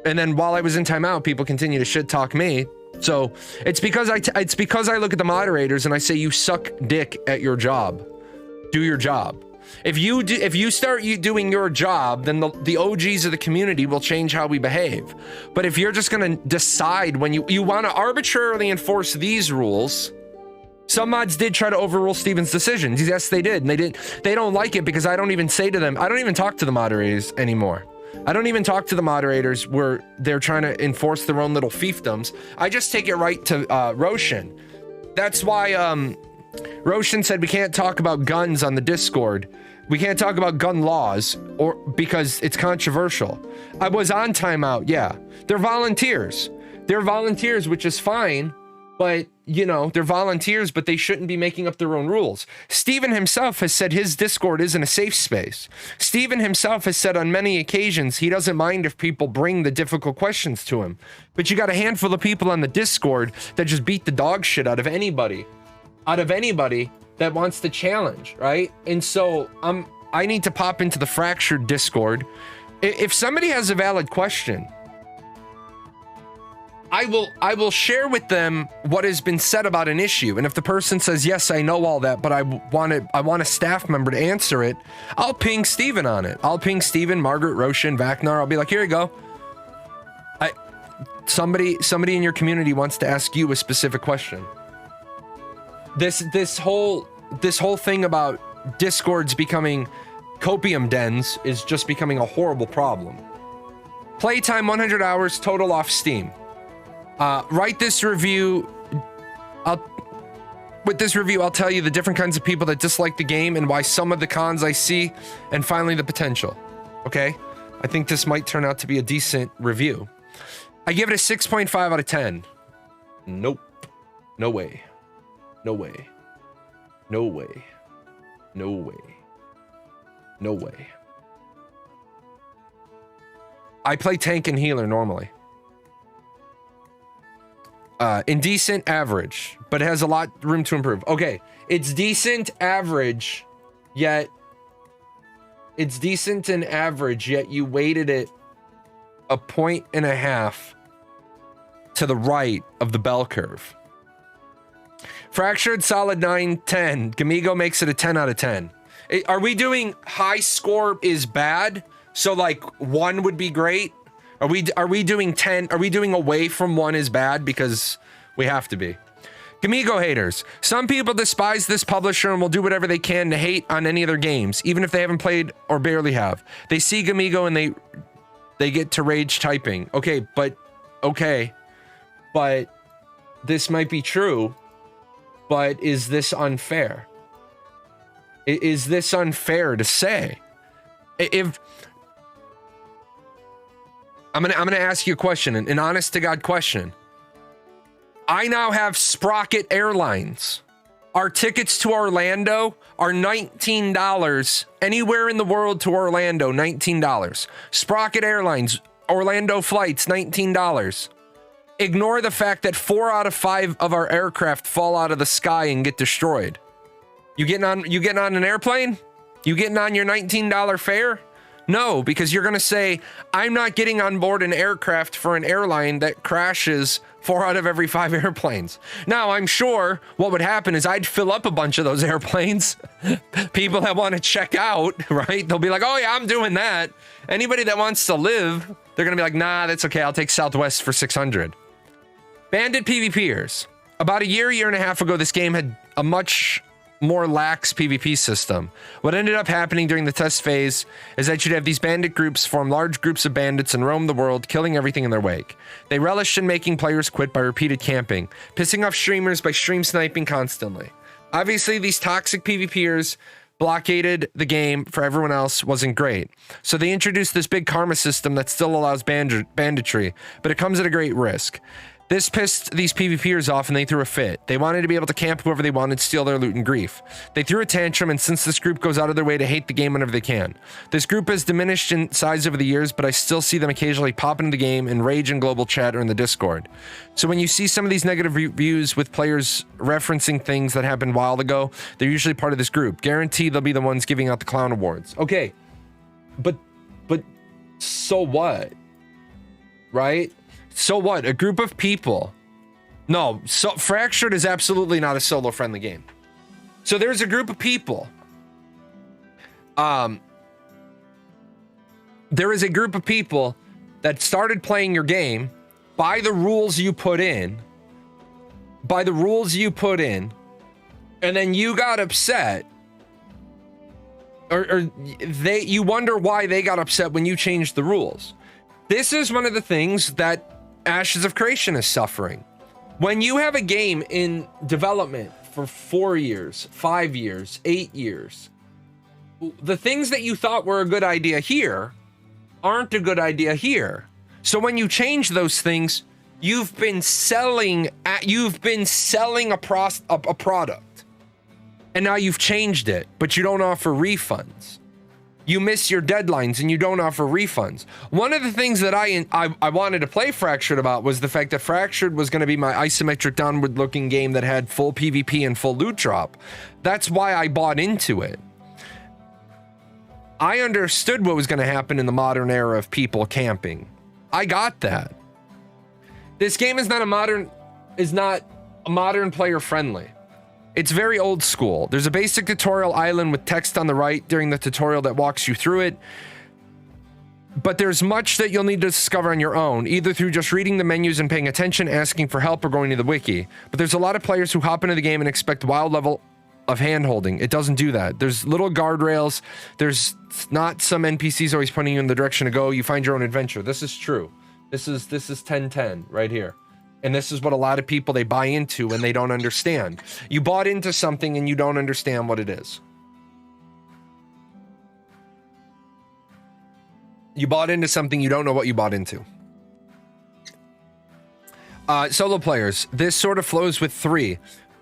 And then while I was in timeout, people continue to shit talk me. So it's because I look at the moderators and I say, you suck dick at your job. Do your job. If you start doing your job, then the OGs of the community will change how we behave. But if you're just gonna decide when you want to arbitrarily enforce these rules, some mods did try to overrule Steven's decisions. Yes, they did, and they don't like it because I don't even talk to the moderators anymore. I don't even talk to the moderators where they're trying to enforce their own little fiefdoms. I just take it right to Roshan. That's why Roshan said we can't talk about guns on the Discord. We can't talk about gun laws because it's controversial. I was on timeout, yeah. They're volunteers. Which is fine, but they're volunteers, but they shouldn't be making up their own rules. Steven himself has said his Discord isn't a safe space. Steven himself has said on many occasions he doesn't mind if people bring the difficult questions to him. But you got a handful of people on the Discord that just beat the dog shit out of anybody that wants to challenge, right? And so I need to pop into the Fractured Discord. If somebody has a valid question, I will share with them what has been said about an issue. And if the person says, yes, I know all that, but I want a staff member to answer it, I'll ping Steven on it. I'll ping Steven, Margaret, Roshan, Vacnar. I'll be like, here you go. Somebody in your community wants to ask you a specific question. This whole thing about Discords becoming copium dens is just becoming a horrible problem. Playtime 100 hours total off Steam. Write this review. With this review, I'll tell you the different kinds of people that dislike the game and why some of the cons I see, and finally the potential. Okay? I think this might turn out to be a decent review. I give it a 6.5 out of 10. Nope. No way. No way. No way. No way. No way. I play tank and healer normally. Indecent average, but it has a lot room to improve. Okay, it's decent average, yet it's decent and average, yet you weighted it 1.5 points to the right of the bell curve. Fractured solid 9/10. Gamigo makes it a 10 out of 10. Are we doing high score is bad? So like 1 would be great. Are we doing 10? Are we doing away from 1 is bad because we have to be? Gamigo haters. Some people despise this publisher and will do whatever they can to hate on any of their games, even if they haven't played or barely have. They see Gamigo and they get to rage typing. Okay, but this might be true, but is this unfair? Is this unfair to say? I'm gonna ask you a question, an honest to God question. I now have Sprocket Airlines. Our tickets to Orlando are $19. Anywhere in the world to Orlando, $19. Sprocket Airlines, Orlando flights, $19. Ignore the fact that 4 out of 5 of our aircraft fall out of the sky and get destroyed. You getting on an airplane? You getting on your $19 fare? No, because you're going to say, I'm not getting on board an aircraft for an airline that crashes 4 out of every 5 airplanes. Now, I'm sure what would happen is I'd fill up a bunch of those airplanes. People that want to check out, right? They'll be like, oh yeah, I'm doing that. Anybody that wants to live, they're going to be like, nah, that's okay. I'll take Southwest for 600. Bandit PvPers. About a year and a half ago, this game had a much more lax PvP system. What ended up happening during the test phase is that you'd have these bandit groups form large groups of bandits and roam the world, killing everything in their wake. They relished in making players quit by repeated camping, pissing off streamers by stream sniping constantly. Obviously, these toxic PvPers blockaded the game for everyone else wasn't great. So they introduced this big karma system that still allows banditry, but it comes at a great risk. This pissed these PvPers off and they threw a fit. They wanted to be able to camp whoever they wanted, steal their loot and grief. They threw a tantrum, and since this group goes out of their way to hate the game whenever they can. This group has diminished in size over the years, but I still see them occasionally pop into the game and rage in global chat or in the Discord. So when you see some of these negative reviews with players referencing things that happened a while ago, they're usually part of this group. Guaranteed they'll be the ones giving out the clown awards. Okay, but so what? Right? So what? A group of people. No, so Fractured is absolutely not a solo friendly game. So there's a group of people. There is a group of people that started playing your game by the rules you put in. And then you got upset. Or you wonder why they got upset when you changed the rules. This is one of the things that Ashes of Creation is suffering. When you have a game in development for 4 years, 5 years, 8 years, the things that you thought were a good idea here aren't a good idea here. So when you change those things, you've been selling a product, and now you've changed it, but you don't offer refunds. You miss your deadlines and you don't offer refunds. One of the things that I wanted to play Fractured about was the fact that Fractured was going to be my isometric downward looking game that had full PvP and full loot drop. That's why I bought into it. I understood what was going to happen in the modern era of people camping. I got that. This game is not modern player friendly. It's very old school. There's a basic tutorial island with text on the right during the tutorial that walks you through it. But there's much that you'll need to discover on your own, either through just reading the menus and paying attention, asking for help, or going to the wiki. But there's a lot of players who hop into the game and expect wild level of hand-holding. It doesn't do that. There's little guardrails. There's not some NPCs always pointing you in the direction to go. You find your own adventure. This is true. This is 1010 right here. And this is what a lot of people, they buy into when they don't understand. You bought into something and you don't understand what it is. You bought into something, you don't know what you bought into. Solo players, this sort of flows with 3,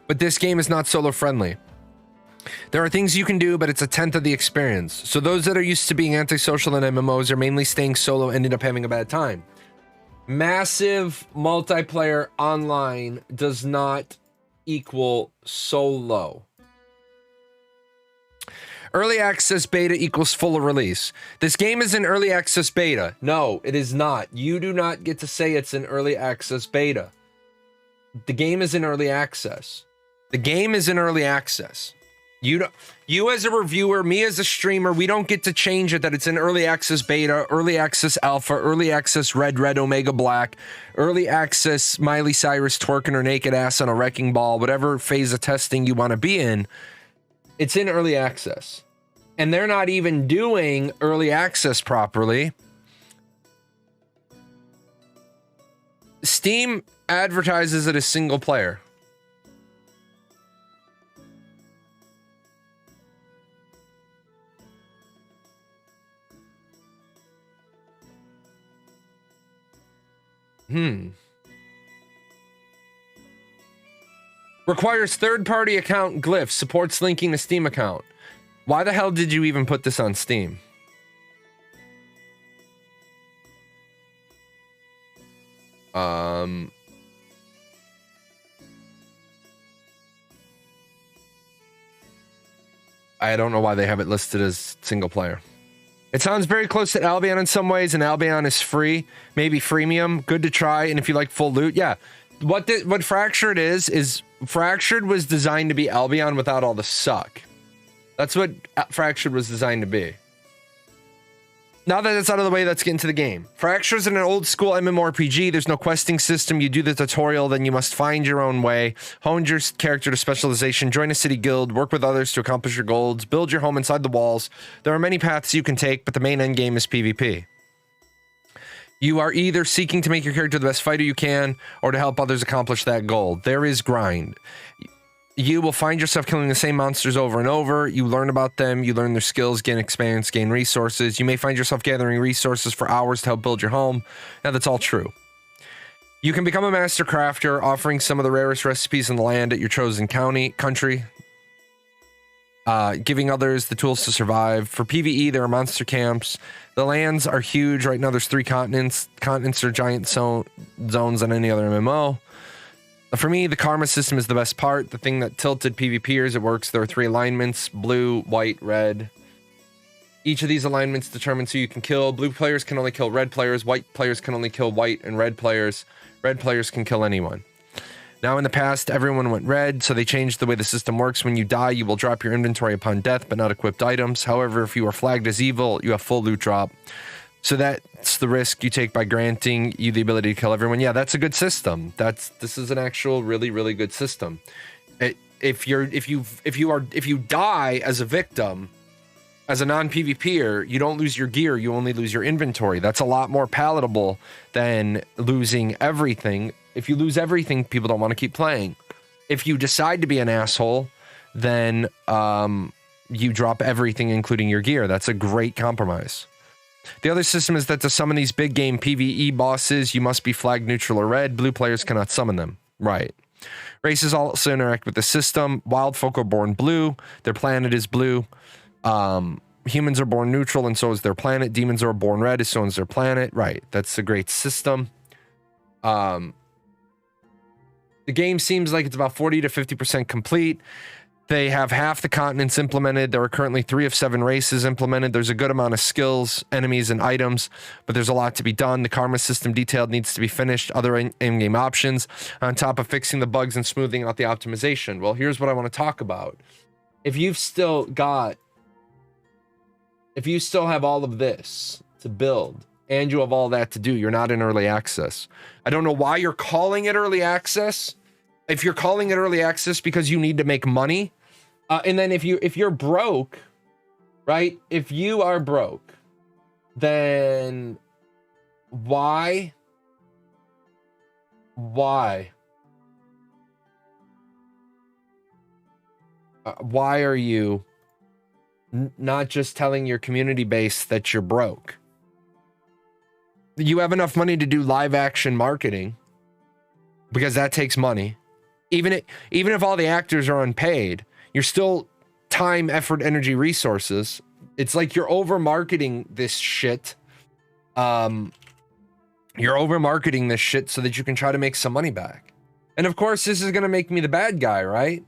but this game is not solo friendly. There are things you can do, but it's a tenth of the experience. So those that are used to being antisocial in MMOs are mainly staying solo, ended up having a bad time. Massive multiplayer online does not equal solo. Early access beta equals full release. This game is in early access beta. No, it is not. You do not get to say it's in early access beta. The game is in early access. The game is in early access. You as a reviewer, me as a streamer, we don't get to change it that it's in early access beta, early access alpha, early access red omega black, early access Miley Cyrus twerking her naked ass on a wrecking ball, whatever phase of testing you want to be in. It's in early access. And they're not even doing early access properly. Steam advertises it as single player. Requires third-party account glyphs. Supports linking to Steam account. Why the hell did you even put this on Steam? I don't know why they have it listed as single player. It sounds very close to Albion in some ways, and Albion is free, maybe freemium. Good to try, and if you like full loot, yeah. What Fractured is Fractured was designed to be Albion without all the suck. That's what Fractured was designed to be. Now that it's out of the way, let's get into the game. Fracture's in an old school MMORPG. There's no questing system. You do the tutorial, then you must find your own way, hone your character to specialization, join a city guild, work with others to accomplish your goals, build your home inside the walls. There are many paths you can take, but the main end game is PvP. You are either seeking to make your character the best fighter you can, or to help others accomplish that goal. There is grind. You will find yourself killing the same monsters over and over. You learn about them. You learn their skills, gain experience, gain resources. You may find yourself gathering resources for hours to help build your home. Now, that's all true. You can become a master crafter, offering some of the rarest recipes in the land at your chosen country. Giving others the tools to survive. For PvE, there are monster camps. The lands are huge. Right now, there's 3 continents. Continents are giant zones on any other MMO. For me, the karma system is the best part. The thing that tilted PvPers, it works. There are 3 alignments: blue, white, red. Each of these alignments determines who you can kill. Blue players can only kill red players. White players can only kill white and red players. Red players can kill anyone. Now, in the past, everyone went red, so they changed the way the system works. When you die, you will drop your inventory upon death, but not equipped items. However, if you are flagged as evil, you have full loot drop. So that's the risk you take by granting you the ability to kill everyone. Yeah, that's a good system. This is an actual really, really good system. If you die as a victim, as a non-PvPer, you don't lose your gear, you only lose your inventory. That's a lot more palatable than losing everything. If you lose everything, people don't want to keep playing. If you decide to be an asshole, then you drop everything, including your gear. That's a great compromise. The other system is that to summon these big game PvE bosses, you must be flagged neutral or red. Blue players cannot summon them. Right. Races also interact with the system. Wild folk are born blue. Their planet is blue. Humans are born neutral, and so is their planet. Demons are born red, and so is their planet. Right. That's a great system. The game seems like it's about 40 to 50% complete. They have half the continents implemented. There are currently 3 of 7 races implemented. There's a good amount of skills, enemies, and items, but there's a lot to be done. The karma system detailed needs to be finished. Other in-game options on top of fixing the bugs and smoothing out the optimization. Well, here's what I want to talk about. If you still have all of this to build and you have all that to do, you're not in early access. I don't know why you're calling it early access. If you're calling it early access because you need to make money, and then if you're broke, right? If you are broke, then why are you not just telling your community base that you're broke? You have enough money to do live action marketing because that takes money. Even if all the actors are unpaid, you're still time, effort, energy, resources. It's like you're over marketing this shit. You're over marketing this shit so that you can try to make some money back. And of course, this is going to make me the bad guy, right?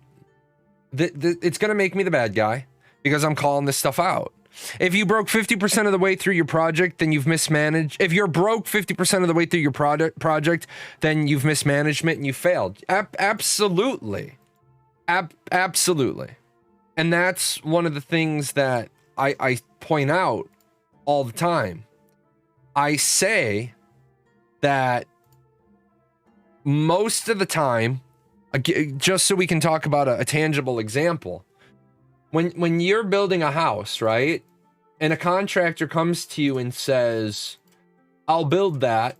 It's going to make me the bad guy because I'm calling this stuff out. If you broke 50% of the way through your project, then you've mismanaged. If you're broke 50% of the way through your project, then you've mismanagement and you failed. Absolutely. Absolutely. And that's one of the things that I point out all the time. I say that most of the time, just so we can talk about a tangible example, when you're building a house, right, and a contractor comes to you and says, I'll build that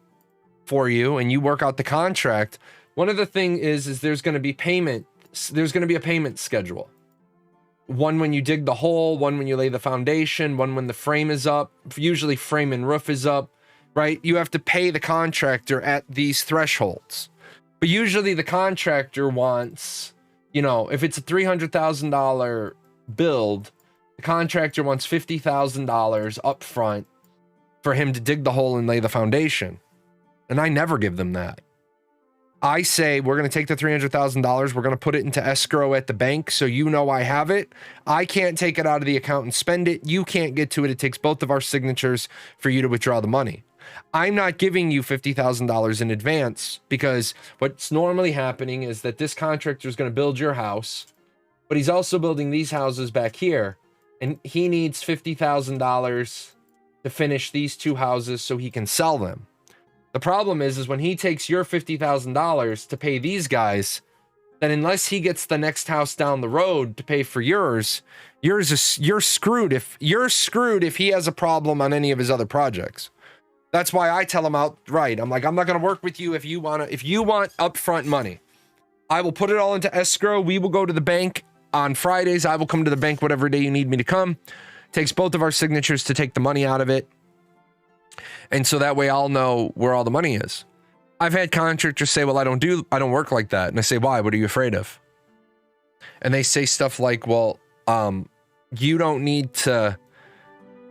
for you, and you work out the contract, one of the things is there's going to be payment. There's going to be a payment schedule. One when you dig the hole, one when you lay the foundation, one when the frame is up. Usually frame and roof is up. right? You have to pay the contractor at these thresholds. But usually the contractor wants, you know, if it's a $300,000 build, the contractor wants $50,000 up front for him to dig the hole and lay the foundation. And I never give them that. I say, we're going to take the $300,000. We're going to put it into escrow at the bank so you know I have it. I can't take it out of the account and spend it. You can't get to it. It takes both of our signatures for you to withdraw the money. I'm not giving you $50,000 in advance because what's normally happening is that this contractor is going to build your house, but he's also building these houses back here, and he needs $50,000 to finish these two houses so he can sell them. The problem is when he takes your $50,000 to pay these guys, then unless he gets the next house down the road to pay for yours is you're screwed if he has a problem on any of his other projects. That's why I tell him outright. I'm like, I'm not going to work with you if you want upfront money. I will put it all into escrow. We will go to the bank on Fridays. I will come to the bank whatever day you need me to come. Takes both of our signatures to take the money out of it. And so that way I'll know where all the money is. I've had contractors say, well, I don't work like that. And I say, why? What are you afraid of? And they say stuff like, well, you don't need to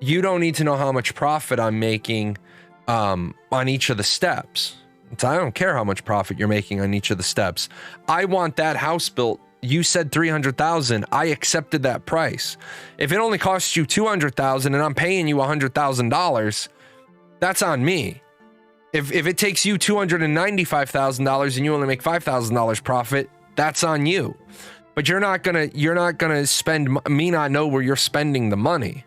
know how much profit I'm making on each of the steps. So I don't care how much profit you're making on each of the steps. I want that house built. You said $300,000. I accepted that price. If it only costs you $200,000 and I'm paying you $100,000, that's on me. If it takes you $295,000 and you only make $5,000 profit, that's on you. But you're not gonna spend me not know where you're spending the money.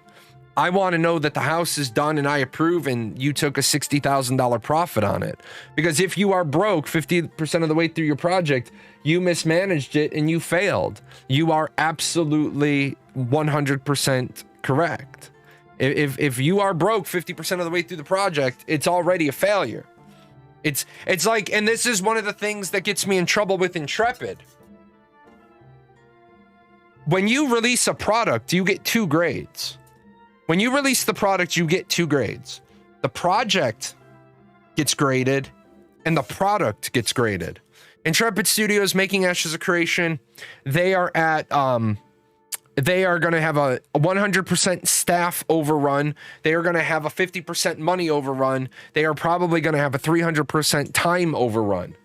I want to know that the house is done and I approve and you took a $60,000 profit on it. Because if you are broke 50% of the way through your project, you mismanaged it and you failed. You are absolutely 100% correct. If you are broke 50% of the way through the project, it's already a failure. It's like, and this is one of the things that gets me in trouble with Intrepid. When you release a product, you get 2 grades. When you release the product, you get 2 grades. The project gets graded and the product gets graded. Intrepid Studios, making Ashes of Creation, they are going to have a 100% staff overrun. They are going to have a 50% money overrun. They are probably going to have a 300% time overrun.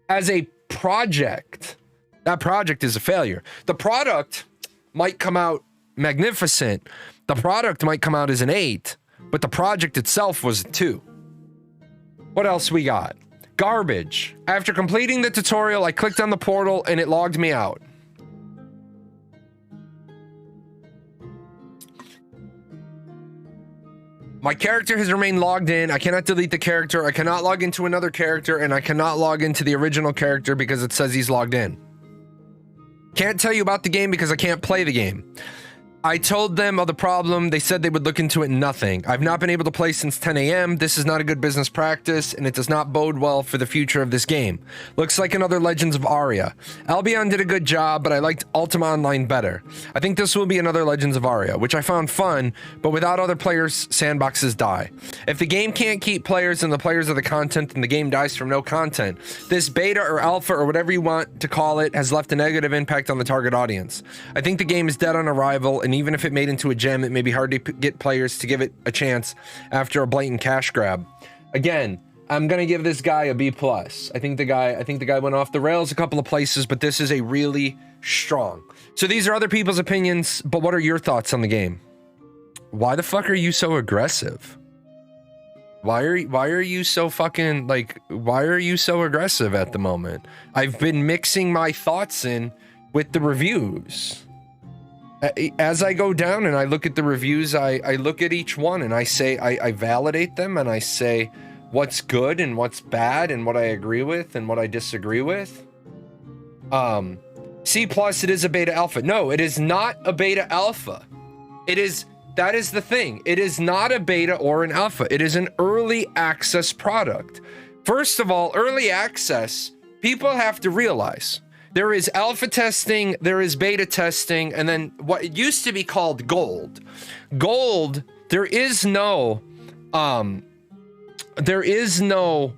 As a project, that project is a failure. The product might come out magnificent. The product might come out as an 8, but the project itself was a 2. What else we got? Garbage. After completing the tutorial, I clicked on the portal and it logged me out. My character has remained logged in. I cannot delete the character. I cannot log into another character, and I cannot log into the original character because it says he's logged in. Can't tell you about the game because I can't play the game. I told them of the problem. They said they would look into it. Nothing. I've not been able to play since 10 a.m. This is not a good business practice, and it does not bode well for the future of this game. Looks like another Legends of Aria. Albion did a good job, but I liked Ultima Online better. I think this will be another Legends of Aria, which I found fun, but without other players, sandboxes die. If the game can't keep players and the players are the content, then the game dies from no content. This beta or alpha or whatever you want to call it has left a negative impact on the target audience. I think the game is dead on arrival, and even if it made into a gem, it may be hard to get players to give it a chance after a blatant cash grab. Again, I'm gonna give this guy a B+. I think the guy went off the rails a couple of places, but this is a really strong. So these are other people's opinions, but what are your thoughts on the game? Why the fuck are you so aggressive? Why are you so fucking, like, why are you so aggressive at the moment? I've been mixing my thoughts in with the reviews. As I go down and I look at the reviews, I look at each one and I say, I validate them and I say what's good and what's bad and what I agree with and what I disagree with. C+, it is a beta alpha. No, it is not a beta alpha. That is the thing. It is not a beta or an alpha. It is an early access product. First of all, early access, people have to realize there is alpha testing, there is beta testing, and then what used to be called gold. Gold, there is no no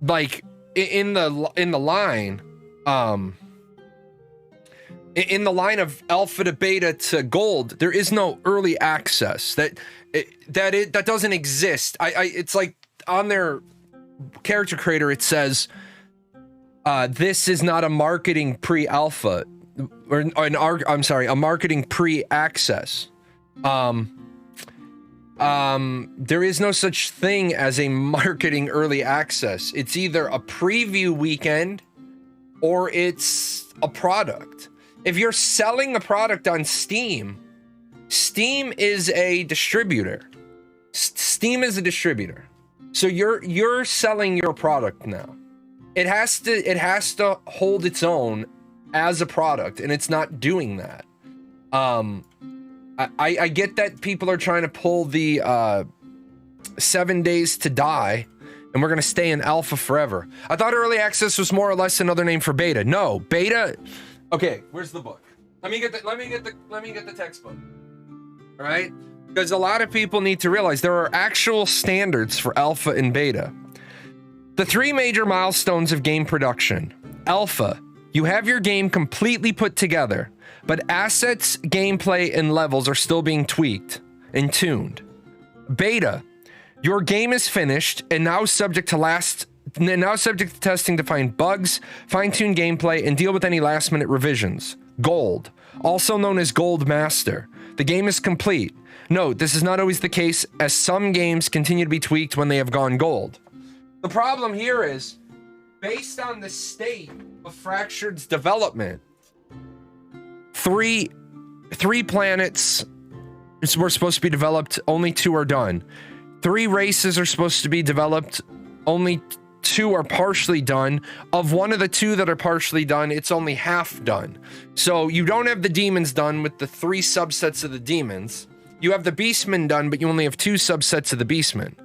like in the line in the line of alpha to beta to gold, there is no early access. That doesn't exist. It's like on their character creator it says this is not a marketing pre-alpha or a marketing pre-access. There is no such thing as a marketing early access. It's either a preview weekend or it's a product. If you're selling a product on Steam, Steam is a distributor. Steam is a distributor. So you're selling your product now. It has to hold its own as a product, and it's not doing that. I get that people are trying to pull the 7 days to die, and we're gonna stay in alpha forever. I thought early access was more or less another name for beta. No, beta. Okay, where's the book? Let me get the textbook. All right, because a lot of people need to realize there are actual standards for alpha and beta. The 3 major milestones of game production. Alpha, you have your game completely put together, but assets, gameplay, and levels are still being tweaked and tuned. Beta, your game is finished and now subject to testing to find bugs, fine-tune gameplay, and deal with any last-minute revisions. Gold, also known as Gold Master. The game is complete. Note, this is not always the case, as some games continue to be tweaked when they have gone gold. The problem here is, based on the state of Fractured's development, three planets were supposed to be developed, only 2 are done. 3 races are supposed to be developed, only 2 are partially done. Of one of the 2 that are partially done, it's only half done. So you don't have the demons done with the 3 subsets of the demons. You have the beastmen done, but you only have 2 subsets of the beastmen.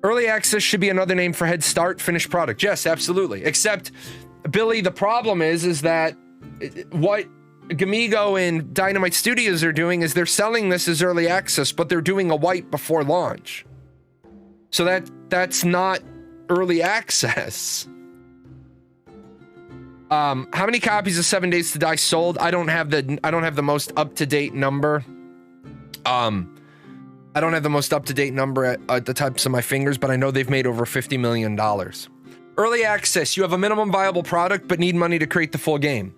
Early access should be another name for head start, finished product. Yes, absolutely. Except, Billy, the problem is that what Gamigo and Dynamite Studios are doing is they're selling this as early access, but they're doing a wipe before launch. So that's not early access. How many copies of 7 Days to Die sold? I don't have the most up-to-date number. I don't have the most up-to-date number at the tips of my fingers, but I know they've made over $50 million. Early access, you have a minimum viable product, but need money to create the full game.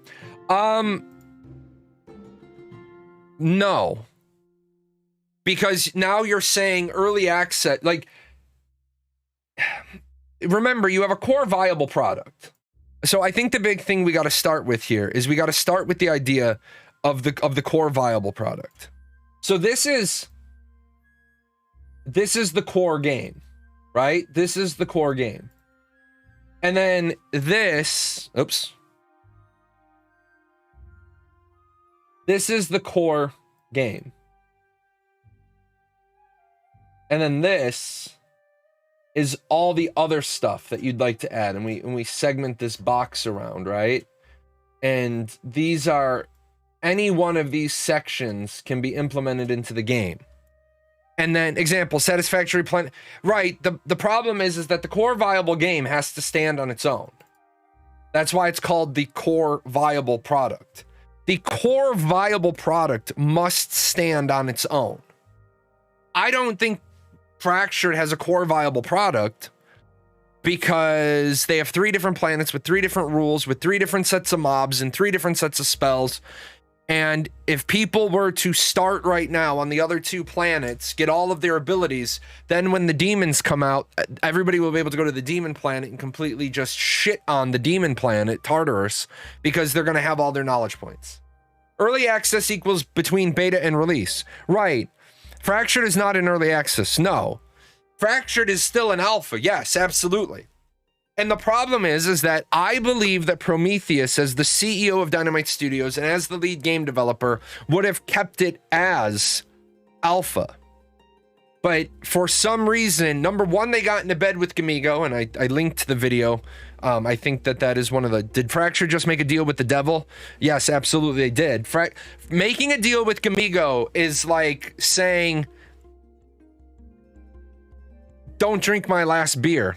No. Because now you're saying early access, like, remember, you have a core viable product. So I think the big thing we got to start with here is we got to start with the idea of the core viable product. So this is the core game, right? This is the core game. And then this is the core game. And then this is all the other stuff that you'd like to add. And we segment this box around, right? And these are, any one of these sections can be implemented into the game. And then, example, satisfactory plan. Right, the problem is that the core viable game has to stand on its own. That's why it's called the core viable product. The core viable product must stand on its own. I don't think Fractured has a core viable product because they have 3 different planets with 3 different rules, with 3 different sets of mobs and 3 different sets of spells. And if people were to start right now on the other 2 planets, get all of their abilities, then when the demons come out, everybody will be able to go to the demon planet and completely just shit on the demon planet, Tartarus, because they're going to have all their knowledge points. Early access equals between beta and release. Right. Fractured is not in early access. No. Fractured is still in alpha. Yes, absolutely. And the problem is that I believe that Prometheus, as the CEO of Dynamite Studios and as the lead game developer, would have kept it as alpha. But for some reason, number one, they got into bed with Gamigo, and I linked the video. I think that is one of the... Did Fracture just make a deal with the devil? Yes, absolutely they did. Making a deal with Gamigo is like saying... don't drink my last beer.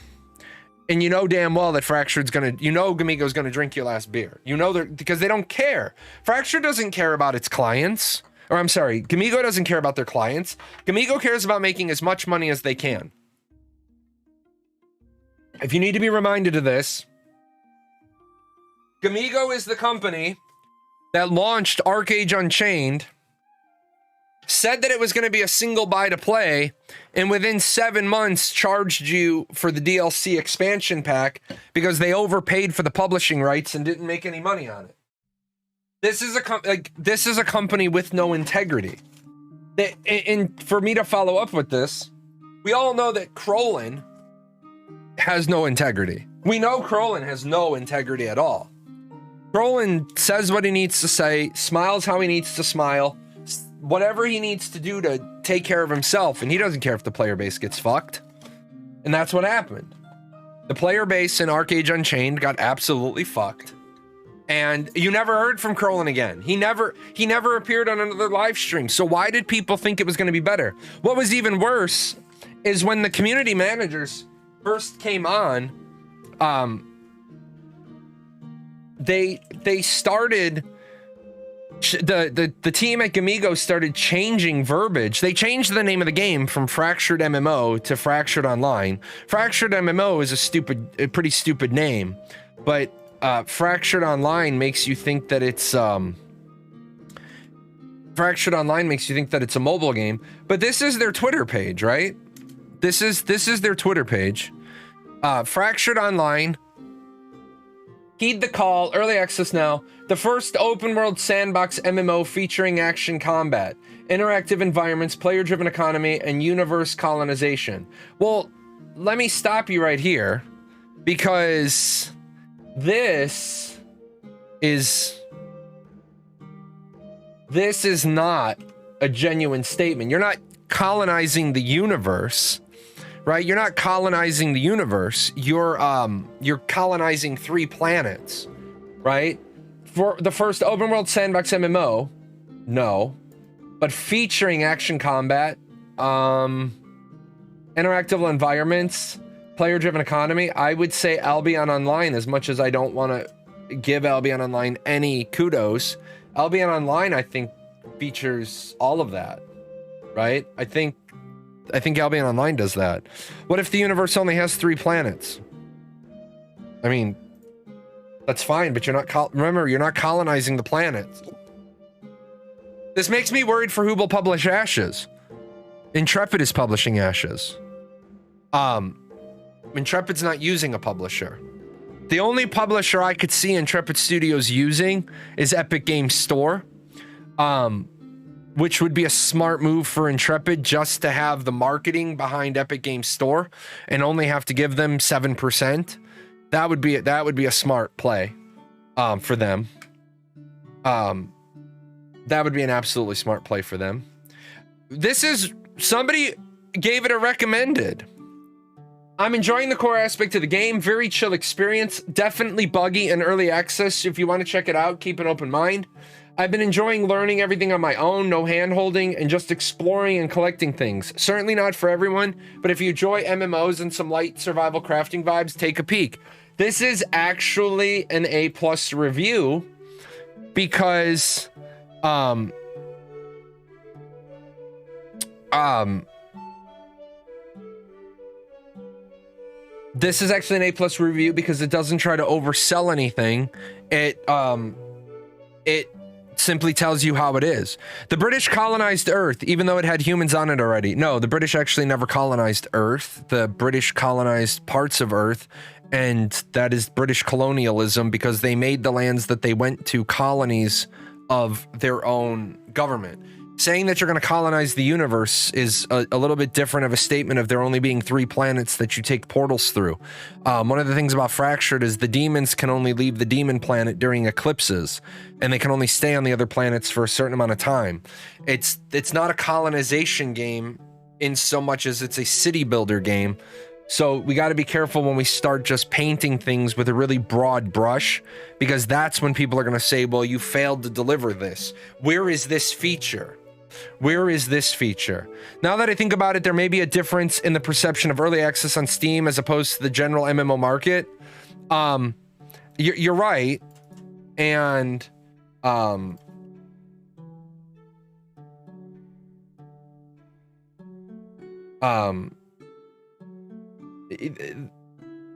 And you know damn well that Fractured's gonna, you know Gamigo's gonna drink your last beer. You know they're, because they don't care. Fractured doesn't care about its clients. Or I'm sorry, Gamigo doesn't care about their clients. Gamigo cares about making as much money as they can. If you need to be reminded of this, Gamigo is the company that launched ArcAge Unchained, said that it was going to be a single buy to play, and within 7 months charged you for the DLC expansion pack because they overpaid for the publishing rights and didn't make any money on it. This is a company with no integrity. And for me to follow up with this, we all know that Crolin has no integrity. We know Crolin has no integrity at all. Crolin says what he needs to say, smiles how he needs to smile, whatever he needs to do to take care of himself, and he doesn't care if the player base gets fucked. And that's what happened. The player base in ArcAge Unchained got absolutely fucked. And you never heard from Crolin again. He never appeared on another live stream. So why did people think it was going to be better? What was even worse is when the community managers first came on, they started, the team at Gamigo started changing verbiage. They changed the name of the game from Fractured MMO to Fractured Online. Fractured MMO is a pretty stupid name, but Fractured Online makes you think that it's Fractured Online makes you think that it's a mobile game. But this is their Twitter page, right? This is their Twitter page. Fractured Online. Heed the call, early access now. The first open world sandbox MMO featuring action combat, interactive environments, player-driven economy, and universe colonization. Well, let me stop you right here, because this is not a genuine statement. You're not colonizing the universe. Right? You're not colonizing the universe. You're colonizing 3 planets, right? For the first open world sandbox MMO, no, but featuring action combat, interactive environments, player-driven economy, I would say Albion Online, as much as I don't want to give Albion Online any kudos. Albion Online, I think, features all of that, right? I think Albion Online does that. What if the universe only has 3 planets? I mean, that's fine, but you're not remember, you're not colonizing the planets. This makes me worried for who will publish Ashes. Intrepid is publishing Ashes. Intrepid's not using a publisher. The only publisher I could see Intrepid Studios using is Epic Games Store. Which would be a smart move for Intrepid, just to have the marketing behind Epic Games Store and only have to give them 7%. That would be a smart play for them. That would be an absolutely smart play for them. This is, somebody gave it a recommended. I'm enjoying the core aspect of the game. Very chill experience. Definitely buggy and early access. If you want to check it out, keep an open mind. I've been enjoying learning everything on my own, no hand-holding, and just exploring and collecting things. Certainly not for everyone, but if you enjoy MMOs and some light survival crafting vibes, take a peek. This is actually an A+ review because this is actually an A+ review because it doesn't try to oversell anything. It simply tells you how it is. The British colonized Earth, even though it had humans on it already. No, the British actually never colonized Earth. The British colonized parts of Earth, and that is British colonialism because they made the lands that they went to colonies of their own government. Saying that you're going to colonize the universe is a little bit different of a statement of there only being 3 planets that you take portals through. One of the things about Fractured is the demons can only leave the demon planet during eclipses, and they can only stay on the other planets for a certain amount of time. It's not a colonization game in so much as it's a city builder game. So we got to be careful when we start just painting things with a really broad brush, because that's when people are going to say, well, you failed to deliver this. Where is this feature? Where is this feature? Now that I think about it, there may be a difference in the perception of early access on Steam as opposed to the general MMO market. You're right. And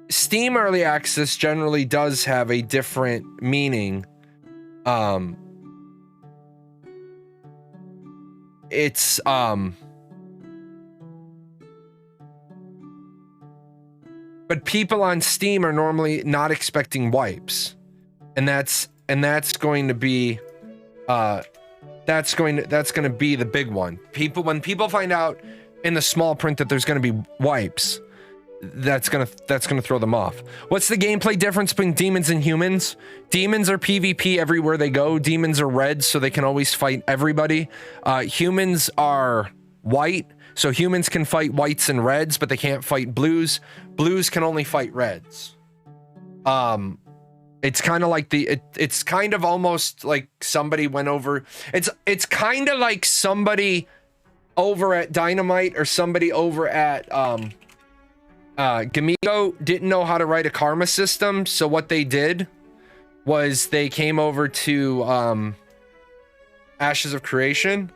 Steam early access generally does have a different meaning. It's but people on Steam are normally not expecting wipes, and that's going to be that's going to be the big one. When people find out in the small print that there's going to be wipes, that's gonna throw them off. What's the gameplay difference between demons and humans? Demons are PvP everywhere they go. Demons are red, so they can always fight everybody. Humans are white, so humans can fight whites and reds, but they can't fight blues. Blues can only fight reds. It's kind of like it's kind of almost like somebody went over. It's kind of like somebody over at Dynamite or somebody over at Gamigo didn't know how to write a karma system, so what they did was they came over to Ashes of Creation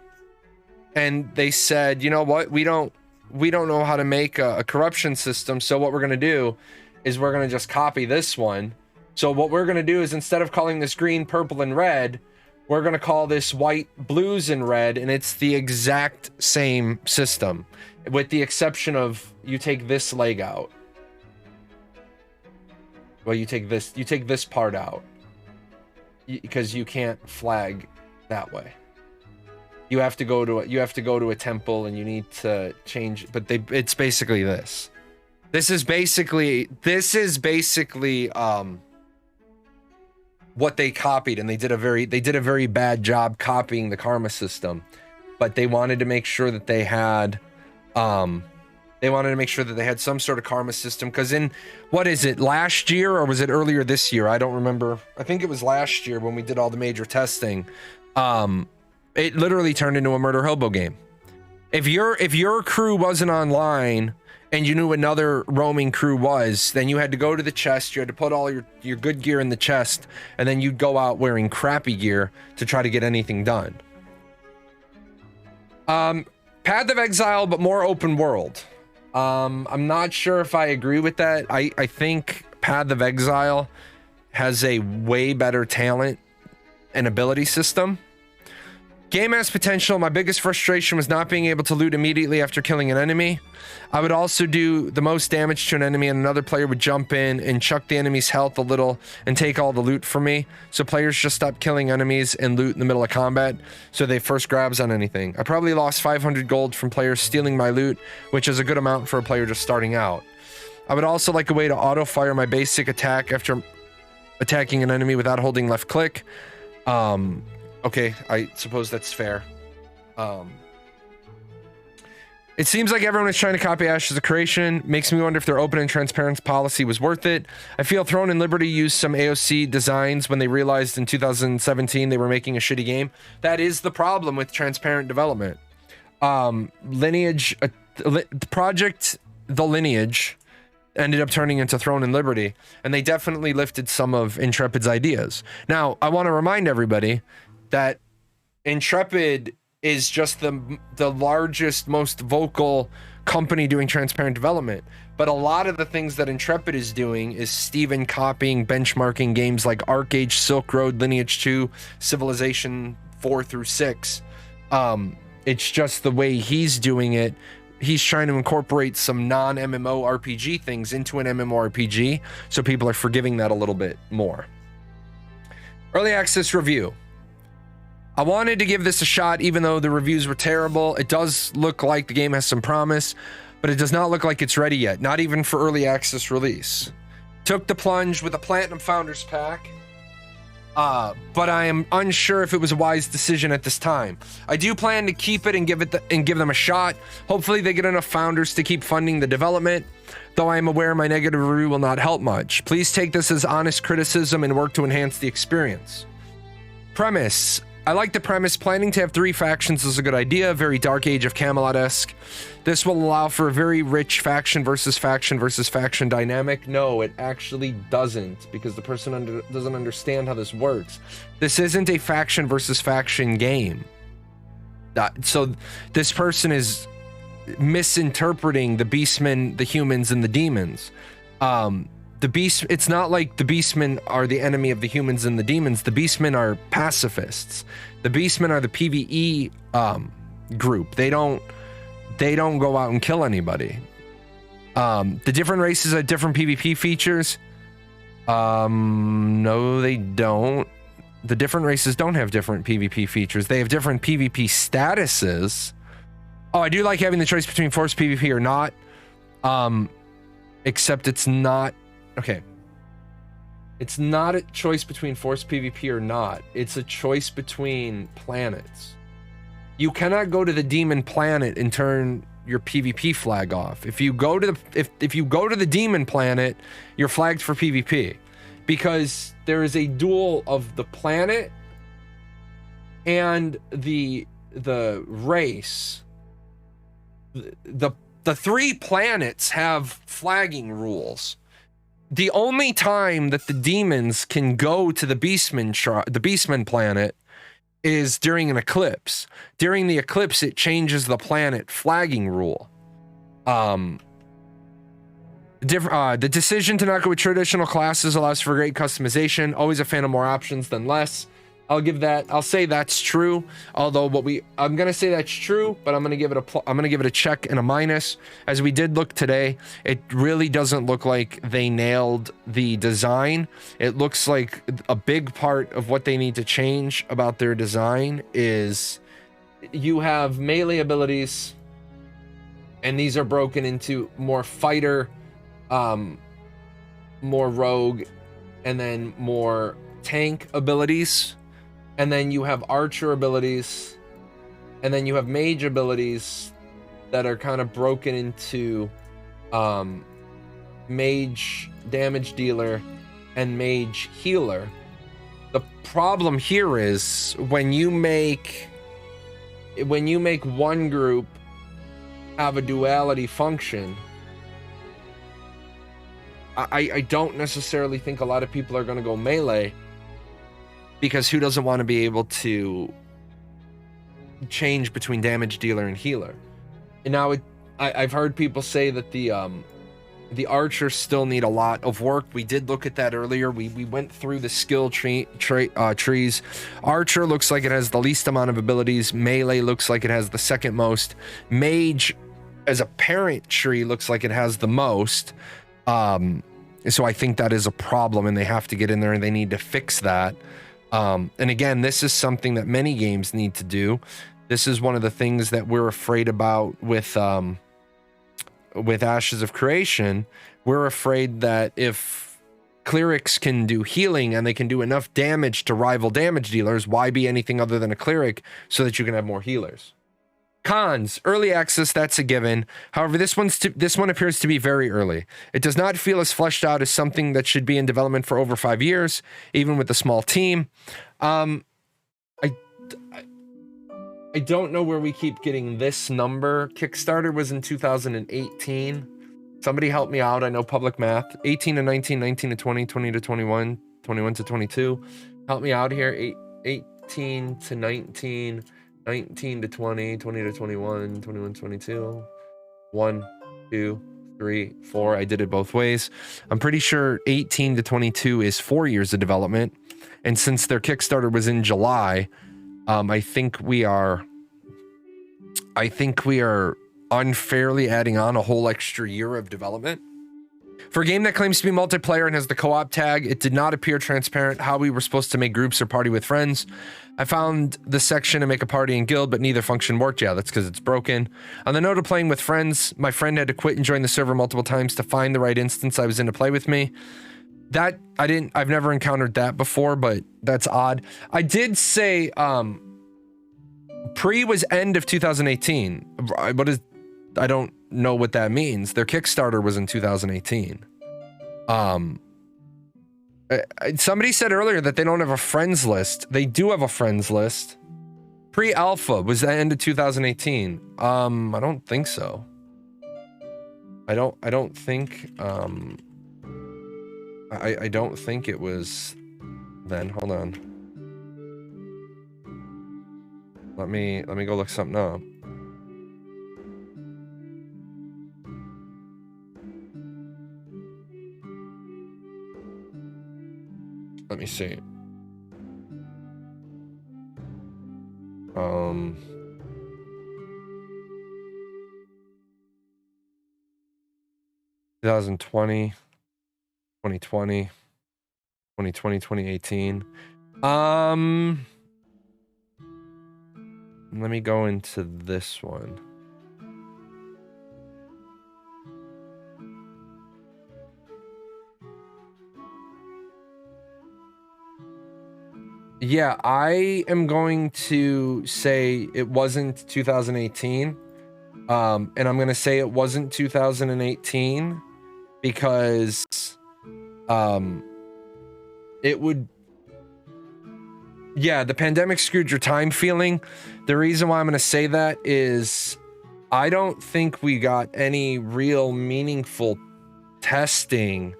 and they said, you know what, we don't know how to make a corruption system, so what we're going to do is we're going to just copy this one. So what we're going to do is, instead of calling this green, purple, and red, we're going to call this white, blues, and red, and it's the exact same system, with the exception of you take this leg out. Well, you take this part out because you can't flag that way. You have to go to a temple and you need to change, but it's basically this. This is basically what they copied, and they did a very bad job copying the karma system, but they wanted to make sure that they had some sort of karma system, because in, what is it, last year, or was it earlier this year? I don't remember. I think it was last year when we did all the major testing. It literally turned into a murder hobo game. If your crew wasn't online and you knew another roaming crew was, then you had to go to the chest, you had to put all your good gear in the chest, and then you'd go out wearing crappy gear to try to get anything done. Path of Exile, but more open world. I'm not sure if I agree with that. I think Path of Exile has a way better talent and ability system. Game has potential. My biggest frustration was not being able to loot immediately after killing an enemy. I would also do the most damage to an enemy, and another player would jump in and chuck the enemy's health a little and take all the loot from me. So players just stop killing enemies and loot in the middle of combat, so they first grabs on anything. I probably lost 500 gold from players stealing my loot, which is a good amount for a player just starting out. I would also like a way to auto-fire my basic attack after attacking an enemy without holding left click. Okay, I suppose that's fair. It seems like everyone is trying to copy Ashes of Creation. Makes me wonder if their open and transparent policy was worth it. I feel Throne and Liberty used some AOC designs when they realized in 2017 they were making a shitty game. That is the problem with transparent development. Lineage, the project The Lineage ended up turning into Throne and Liberty, and they definitely lifted some of Intrepid's ideas. Now, I want to remind everybody that Intrepid is just the largest, most vocal company doing transparent development. But a lot of the things that Intrepid is doing is Steven copying, benchmarking games like ArcAge, Silk Road, Lineage 2, Civilization 4 through 6. It's just the way he's doing it. He's trying to incorporate some non-MMO RPG things into an MMORPG, so people are forgiving that a little bit more. Early access review. I wanted to give this a shot even though the reviews were terrible. It does look like the game has some promise, but it does not look like it's ready yet, not even for early access release. Took the plunge with a Platinum Founders Pack, but I am unsure if it was a wise decision at this time. I do plan to keep it and give them a shot. Hopefully they get enough founders to keep funding the development, though I am aware my negative review will not help much. Please take this as honest criticism and work to enhance the experience. Premise: I like the premise. Planning to have 3 factions is a good idea. Very Dark Age of Camelot-esque. This will allow for a very rich faction versus faction dynamic. No, it actually doesn't, because the person doesn't understand how this works. This isn't a faction versus faction game. So this person is misinterpreting the beastmen, the humans, and the demons. It's not like the beastmen are the enemy of the humans and the demons. The beastmen are pacifists. The beastmen are the PvE group. They don't go out and kill anybody. The different races have different PvP features. No, they don't. The different races don't have different PvP features. They have different PvP statuses. Oh, I do like having the choice between forced PvP or not. Except it's not. Okay. It's not a choice between forced PvP or not. It's a choice between planets. You cannot go to the demon planet and turn your PvP flag off. If you go to the demon planet, you're flagged for PvP, because there is a duel of the planet and the race. The 3 planets have flagging rules. The only time that the demons can go to the Beastman planet is during an eclipse. During the eclipse, it changes the planet flagging rule. The decision to not go with traditional classes allows for great customization. Always a fan of more options than less. I'll say that's true. Although I'm gonna say that's true, but I'm gonna give it a check and a minus. As we did look today, it really doesn't look like they nailed the design. It looks like a big part of what they need to change about their design is you have melee abilities, and these are broken into more fighter, more rogue, and then more tank abilities. And then you have archer abilities, and then you have mage abilities that are kind of broken into mage damage dealer and mage healer. The problem here is when you make one group have a duality function, I don't necessarily think a lot of people are going to go melee, because who doesn't want to be able to change between damage dealer and healer? And now I've heard people say that the archers still need a lot of work. We did look at that earlier. We went through the skill trees. Archer looks like it has the least amount of abilities. Melee looks like it has the second most. Mage, as a parent tree, looks like it has the most. So I think that is a problem, and they have to get in there and they need to fix that. And again, this is something that many games need to do. This is one of the things that we're afraid about with Ashes of Creation. We're afraid that if clerics can do healing and they can do enough damage to rival damage dealers, why be anything other than a cleric so that you can have more healers? Cons: early access, that's a given. However, this one appears to be very early. It does not feel as fleshed out as something that should be in development for over 5 years, even with a small team. I don't know where we keep getting this number. Kickstarter was in 2018. Somebody help me out. I know public math. 18 to 19, 19 to 20, 20 to 21, 21 to 22. Help me out here. 18 to 19... 19 to 20, 20 to 21, 21 to 22, 1, 2, 3, 4. I did it both ways. I'm pretty sure 18 to 22 is 4 years of development. And since their Kickstarter was in July, I think we are unfairly adding on a whole extra year of development. For a game that claims to be multiplayer and has the co-op tag, it did not appear transparent how we were supposed to make groups or party with friends. I found the section to make a party and guild, but neither function worked. Yeah, that's because it's broken. On the note of playing with friends, my friend had to quit and join the server multiple times to find the right instance I was in to play with me. I've never encountered that before, but that's odd. I did say, pre was end of 2018. I don't know what that means. Their Kickstarter was in 2018. Somebody said earlier that they don't have a friends list. They do have a friends list. Pre-alpha was the end of 2018. I don't think so. I don't think I don't think it was then. Hold on. Let me go look something up. Let me see. 2020, 2020, 2020, 2018. Let me go into this one. Yeah, I am going to say it wasn't 2018. And I'm going to say it wasn't 2018 because it would... Yeah, the pandemic screwed your time feeling. The reason why I'm going to say that is I don't think we got any real meaningful testing.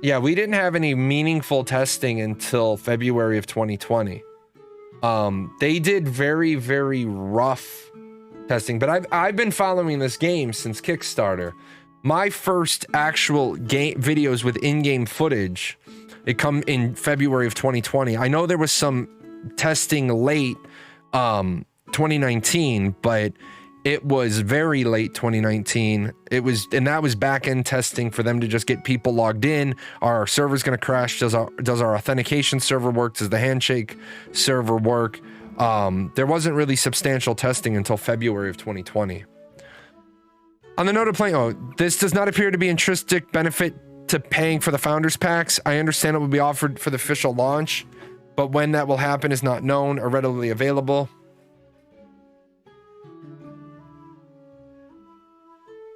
Yeah, we didn't have any meaningful testing until February of 2020. They did very, very rough testing, but I've been following this game since Kickstarter. My first actual game videos with in-game footage, it come in February of 2020. I know there was some testing late 2019, but it was very late 2019. And that was back-end testing for them to just get people logged in. Are our servers going to crash? Does our authentication server work? Does the handshake server work? There wasn't really substantial testing until February of 2020. On the note of playing, this does not appear to be intrinsic benefit to paying for the founders packs. I understand it will be offered for the official launch, but when that will happen is not known or readily available.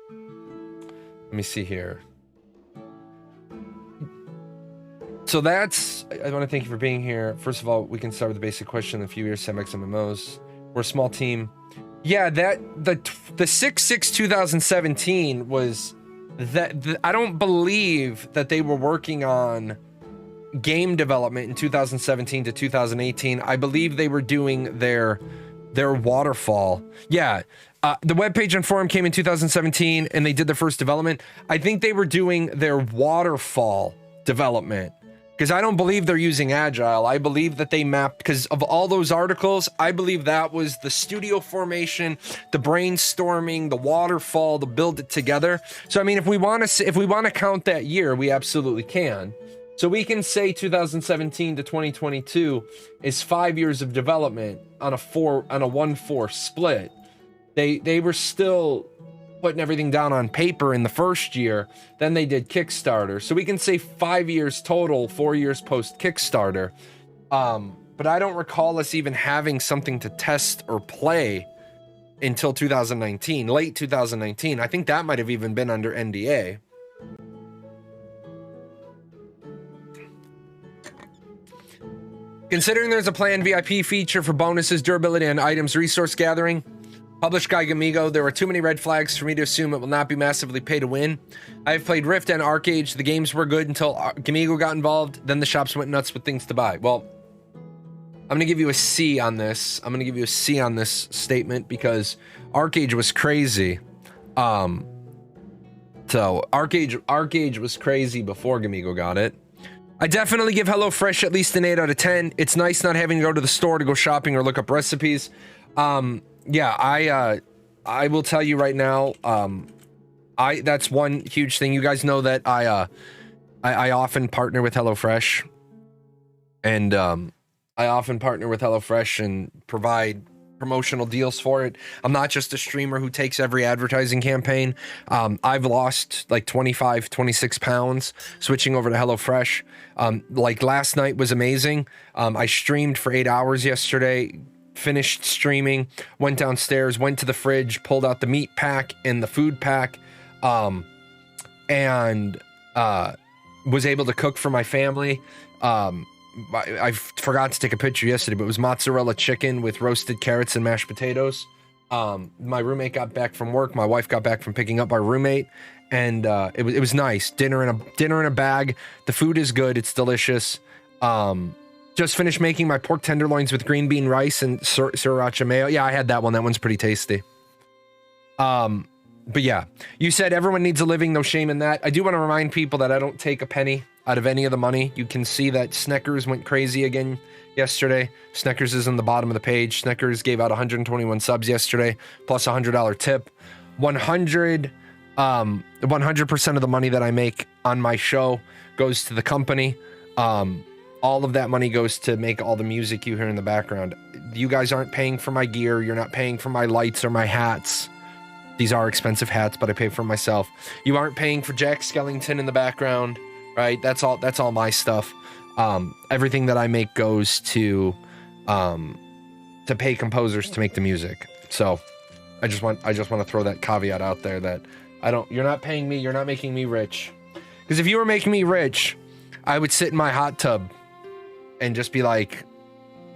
Let me see here. So that's, I want to thank you for being here. First of all, we can start with the basic question. In a few years, Semex MMOs. We're a small team. Yeah, the 6/6/2017 was that I don't believe that they were working on game development in 2017 to 2018. I believe they were doing their waterfall. Yeah. The webpage and forum came in 2017 and they did the first development. I think they were doing their waterfall development because I don't believe they're using Agile. I believe that they mapped, because of all those articles, I believe that was the studio formation, the brainstorming, the waterfall, to build it together. So, I mean, if we want to count that year, we absolutely can. So we can say 2017 to 2022 is 5 years of development on a 1/4 split. They were still putting everything down on paper in the first year. Then they did Kickstarter. So we can say 5 years total, 4 years post Kickstarter. But I don't recall us even having something to test or play until 2019, late 2019. I think that might have even been under NDA. Considering there's a planned VIP feature for bonuses, durability, and items resource gathering, published by Gamigo, there are too many red flags for me to assume it will not be massively pay to win. I have played Rift and Arcade. The games were good until Gamigo got involved. Then the shops went nuts with things to buy. Well, I'm going to give you a C on this. I'm going to give you a C on this statement because Arcade was crazy. So Arcade was crazy before Gamigo got it. I definitely give HelloFresh at least an 8 out of 10. It's nice not having to go to the store to go shopping or look up recipes. Yeah, I will tell you right now, that's one huge thing. You guys know that I often partner with HelloFresh, and I often partner with HelloFresh and provide promotional deals for it. I'm not just a streamer who takes every advertising campaign. I've lost like 25, 26 pounds switching over to HelloFresh. Like last night was amazing. I streamed for 8 hours yesterday, finished streaming, went downstairs, went to the fridge, pulled out the meat pack and the food pack, and was able to cook for my family. I forgot to take a picture yesterday, but it was mozzarella chicken with roasted carrots and mashed potatoes. My roommate got back from work. My wife got back from picking up our roommate, and it was nice. Dinner in a bag. The food is good. It's delicious. Just finished making my pork tenderloins with green bean rice and sriracha mayo. Yeah, I had that one. That one's pretty tasty. But yeah, you said everyone needs a living. No shame in that. I do want to remind people that I don't take a penny out of any of the money. You can see that Sneckers went crazy again yesterday. Sneckers is in the bottom of the page. Sneckers gave out 121 subs yesterday, plus a $100 tip. 100% of the money that I make on my show goes to the company. All of that money goes to make all the music you hear in the background. You guys aren't paying for my gear. You're not paying for my lights or my hats. These are expensive hats, but I pay for myself. You aren't paying for Jack Skellington in the background, right? That's all my stuff. Everything that I make goes to pay composers to make the music. So I just want to throw that caveat out there that you're not paying me, you're not making me rich. Because if you were making me rich, I would sit in my hot tub and just be like,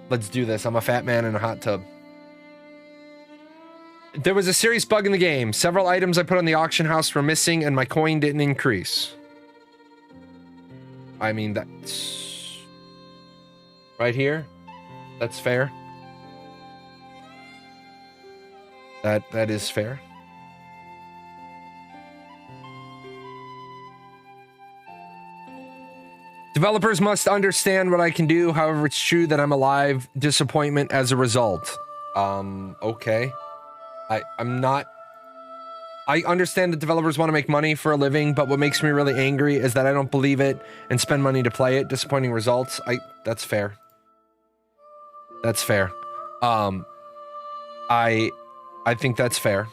let's do this. I'm a fat man in a hot tub. There was a serious bug in the game. Several items I put on the auction house were missing and my coin didn't increase. I mean, that's right here. That's fair. That is fair. Developers must understand what I can do. However, it's true that I'm alive. Disappointment as a result. Okay. I'm not... I understand that developers want to make money for a living, but what makes me really angry is that I don't believe it and spend money to play it. Disappointing results. That's fair. That's fair. I think that's fair.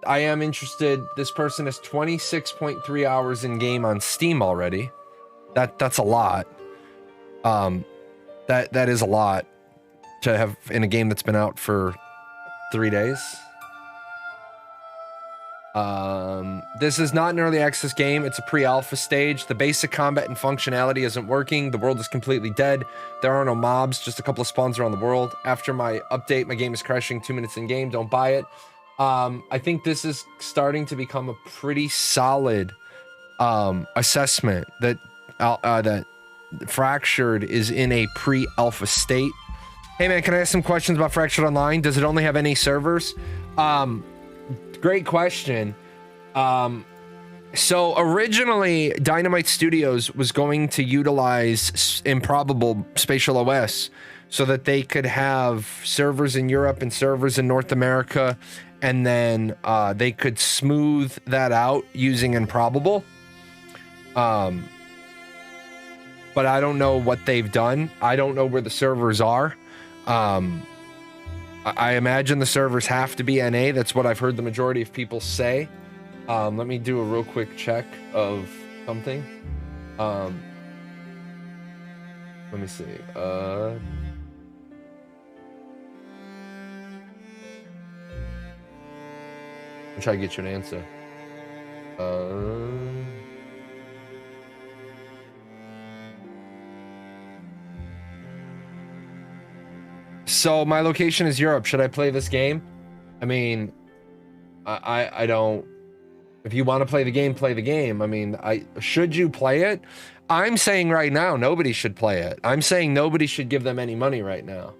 I am interested. This person has 26.3 hours in game on Steam already. That's a lot. That is a lot to have in a game that's been out for 3 days. This is not an early access game. It's a pre-alpha stage. The basic combat and functionality isn't working. The world is completely dead. There are no mobs, just a couple of spawns around the world. After my update, my game is crashing 2 minutes in game. Don't buy it. I think this is starting to become a pretty solid assessment that that Fractured is in a pre-alpha state. Hey man, can I ask some questions about Fractured Online? Does it only have any servers? Great question. So originally, Dynamite Studios was going to utilize Improbable Spatial OS so that they could have servers in Europe and servers in North America, and then they could smooth that out using Improbable. But I don't know what they've done. I don't know where the servers are. I imagine the servers have to be NA. That's what I've heard the majority of people say. Let me do a real quick check of something. Let me see. I'll try to get you an answer. So my location is Europe. Should I play this game? I mean, I don't. If you want to play the game, play the game. I mean, should you play it? I'm saying right now, nobody should play it. I'm saying nobody should give them any money right now,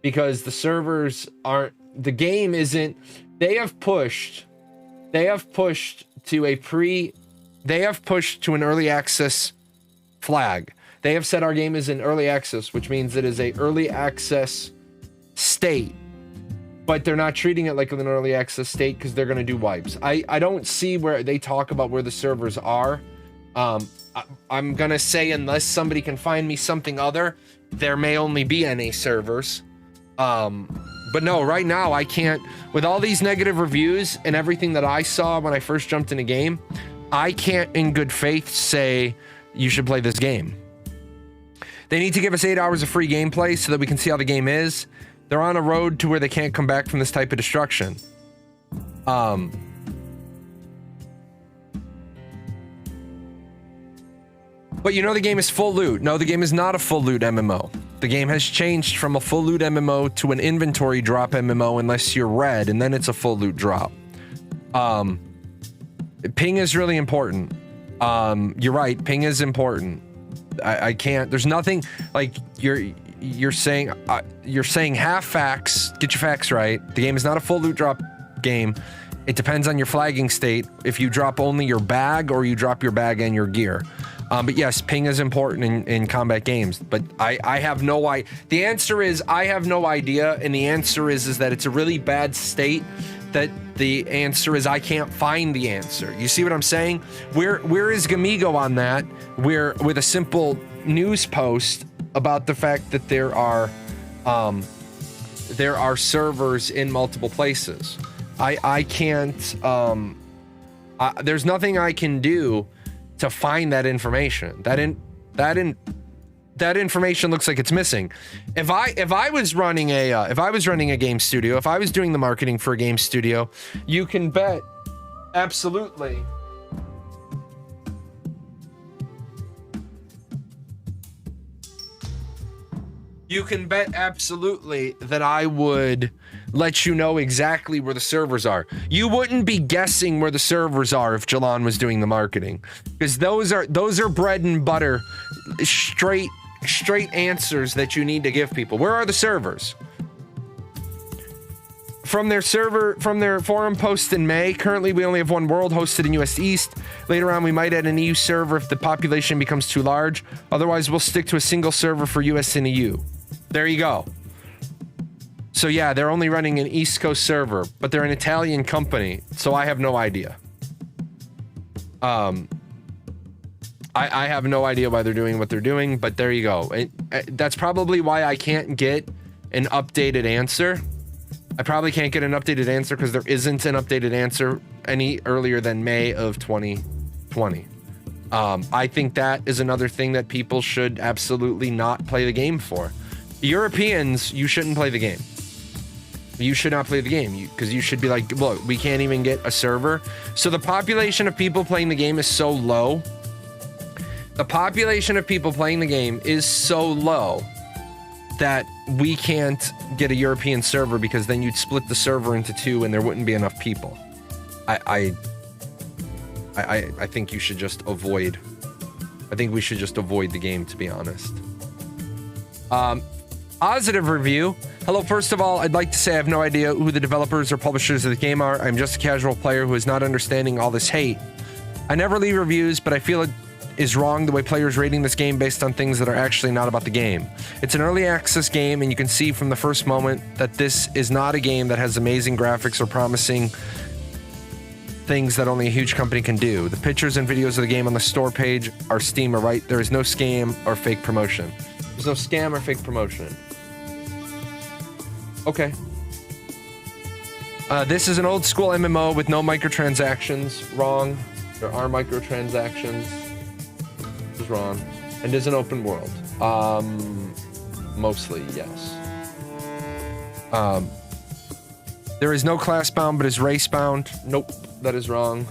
because the servers aren't. The game isn't. They have pushed to a pre. They have pushed to an early access flag. They have said our game is in early access, which means it is a early access state, but they're not treating it like an early access state because they're going to do wipes. I don't see where they talk about where the servers are. I'm going to say, unless somebody can find me something other, there may only be NA servers. But no, right now I can't, with all these negative reviews and everything that I saw when I first jumped in a game, I can't in good faith say you should play this game. They need to give us 8 hours of free gameplay so that we can see how the game is. They're on a road to where they can't come back from this type of destruction. But you know the game is full loot. No, the game is not a full loot MMO. The game has changed from a full loot MMO to an inventory drop MMO unless you're red, and then it's a full loot drop. Ping is really important. You're right, ping is important. I can't, there's nothing, like, you're saying half facts. Get your facts right. The game is not a full loot drop game. It depends on your flagging state, if you drop only your bag or you drop your bag and your gear. But yes, ping is important in combat games, but I have no idea. The answer is I have no idea, and the answer is that it's a really bad state. That the answer is I can't find the answer. You see what I'm saying? Where is Gamigo on that? Where with a simple news post about the fact that there are servers in multiple places. I can't. There's nothing I can do to find that information. That information looks like it's missing. If I was running a game studio, if I was doing the marketing for a game studio, you can bet absolutely that I would let you know exactly where the servers are. You wouldn't be guessing where the servers are if Jahlon was doing the marketing, because those are bread and butter, straight answers that you need to give people. Where are the servers? From their forum post in May, currently we only have one world hosted in US East. Later on we might add an EU server if the population becomes too large. Otherwise we'll stick to a single server for US and EU. There you go. So yeah, they're only running an East Coast server, but they're an Italian company, so I have no idea. I have no idea why they're doing what they're doing, but there you go. That's probably why I can't get an updated answer. I probably can't get an updated answer because there isn't an updated answer any earlier than May of 2020. I think that is another thing that people should absolutely not play the game for. Europeans, you shouldn't play the game. You should not play the game because you should be like, look, we can't even get a server. So the population of people playing the game is so low. The population of people playing the game is so low that we can't get a European server, because then you'd split the server into two and there wouldn't be enough people. I think you should just avoid. I think we should just avoid the game, to be honest. Positive review. Hello, first of all, I'd like to say I have no idea who the developers or publishers of the game are. I'm just a casual player who is not understanding all this hate. I never leave reviews, but I feel it is wrong the way players rating this game based on things that are actually not about the game. It's an early access game, and you can see from the first moment that this is not a game that has amazing graphics or promising things that only a huge company can do. The pictures and videos of the game on the store page are Steam are right. There is no scam or fake promotion. There's no scam or fake promotion. Okay. This is an old school MMO with no microtransactions. Wrong. There are microtransactions. This is wrong. And is an open world. Mostly, yes. There is no class bound, but is race bound. Nope, that is wrong.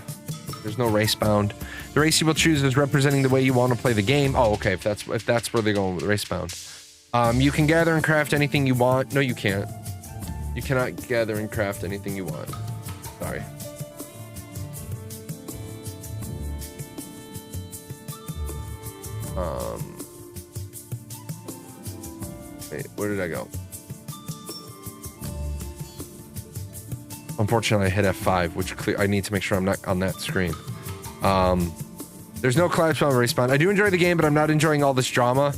There's no race bound. The race you will choose is representing the way you want to play the game. Oh, okay. If that's where they're going with race bound. You can gather and craft anything you want. No, you can't. You cannot gather and craft anything you want. Sorry. Wait, where did I go? Unfortunately, I hit F5, which I need to make sure I'm not on that screen. There's no class bound race bound. I do enjoy the game, but I'm not enjoying all this drama.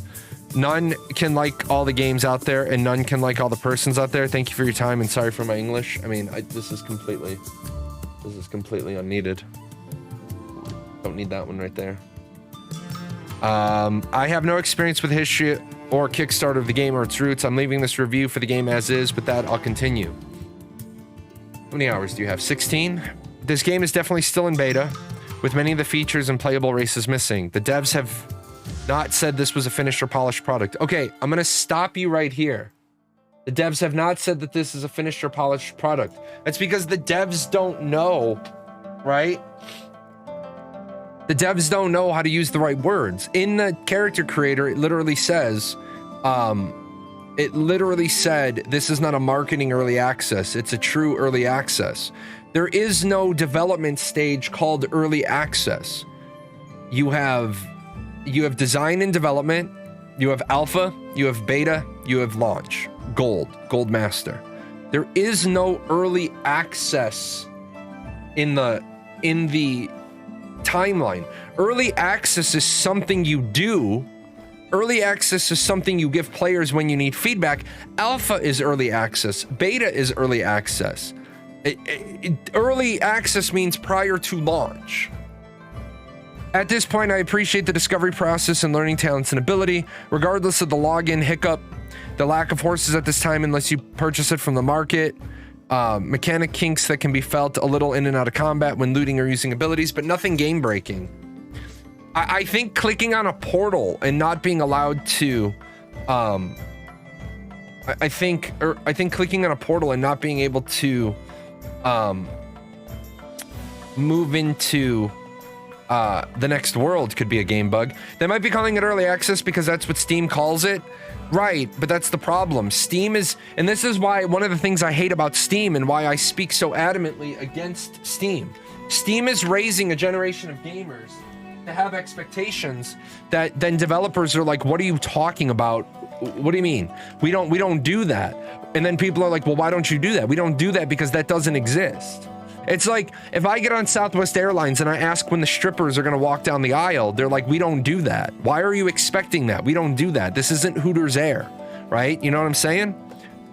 None can like all the games out there, and none can like all the persons out there. Thank you for your time, and sorry for my English. I mean, this is completely unneeded. Don't need that one right there. I have no experience with history or Kickstarter of the game or its roots. I'm leaving this review for the game as is. With that, I'll continue. How many hours do you have? 16? This game is definitely still in beta, with many of the features and playable races missing. The devs have not said this was a finished or polished product. Okay, I'm gonna stop you right here. The devs have not said that this is a finished or polished product. That's because the devs don't know, right? The devs don't know how to use the right words. In the character creator, it literally says, this is not a marketing early access. It's a true early access. There is no development stage called early access. You have design and development, you have alpha, you have beta, you have launch, gold master. There is no early access in the timeline. Early access is something you do. Early access is something you give players when you need feedback. Alpha is early access. Beta is early access. Early access means prior to launch. At this point, I appreciate the discovery process and learning talents and ability, regardless of the login hiccup, the lack of horses at this time unless you purchase it from the market, mechanic kinks that can be felt a little in and out of combat when looting or using abilities, but nothing game breaking. I think clicking on a portal and not being allowed to, I think clicking on a portal and not being able to move into the next world could be a game bug. They might be calling it early access because that's what Steam calls it. Right, but that's the problem. Steam is, and this is why one of the things I hate about Steam and why I speak so adamantly against Steam. Steam is raising a generation of gamers to have expectations that then developers are like, what are you talking about? What do you mean? We don't do that. And then people are like, well, why don't you do that? We don't do that because that doesn't exist. It's like if I get on Southwest Airlines and I ask when the strippers are going to walk down the aisle, they're like, we don't do that. Why are you expecting that? We don't do that. This isn't Hooters Air, right? You know what I'm saying?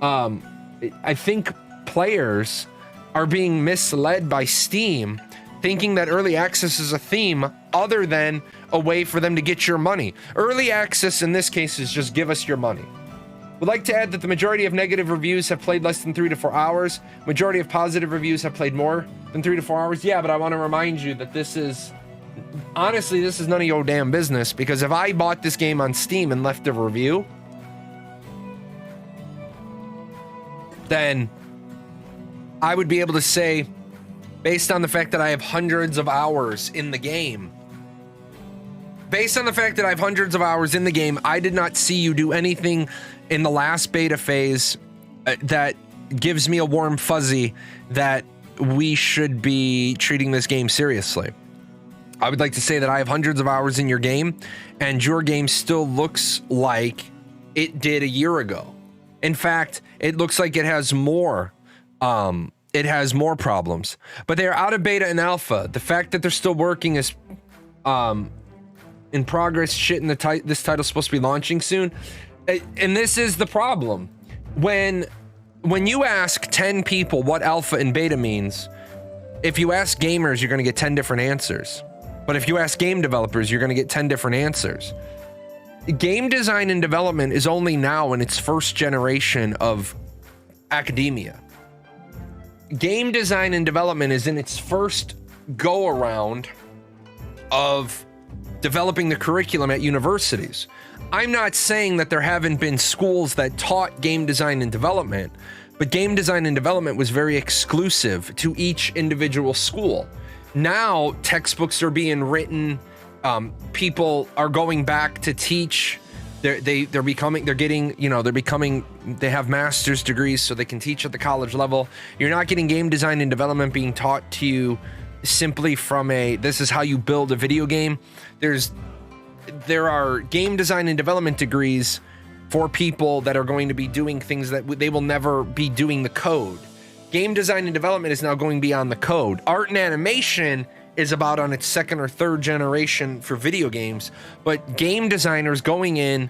I think players are being misled by Steam, thinking that early access is a theme other than a way for them to get your money. Early access in this case is just give us your money. Would like to add that the majority of negative reviews have played less than 3 to 4 hours. Majority of positive reviews have played more than 3 to 4 hours. Yeah, but I want to remind you that this is, honestly, this is none of your damn business, because if I bought this game on Steam and left a review, then I would be able to say, based on the fact that I have hundreds of hours in the game, I did not see you do anything in the last beta phase that gives me a warm fuzzy that we should be treating this game seriously. I would like to say that I have hundreds of hours in your game, and your game still looks like it did a year ago. In fact, it looks like it has more problems, but they're out of beta and alpha. The fact that they're still working is in progress shit, and this title's supposed to be launching soon. And this is the problem. When you ask 10 people what alpha and beta means, if you ask gamers, you're going to get 10 different answers. But if you ask game developers, you're going to get 10 different answers. Game design and development is only now in its first generation of academia. Game design and development is in its first go around of developing the curriculum at universities. I'm not saying that there haven't been schools that taught game design and development, but game design and development was very exclusive to each individual school. Now textbooks are being written. People are going back to teach. They have master's degrees so they can teach at the college level. You're not getting game design and development being taught to you simply from this is how you build a video game. There are game design and development degrees for people that are going to be doing things that they will never be doing the code. Game design and development is now going beyond the code. Art and animation is about on its second or third generation for video games, but game designers going in,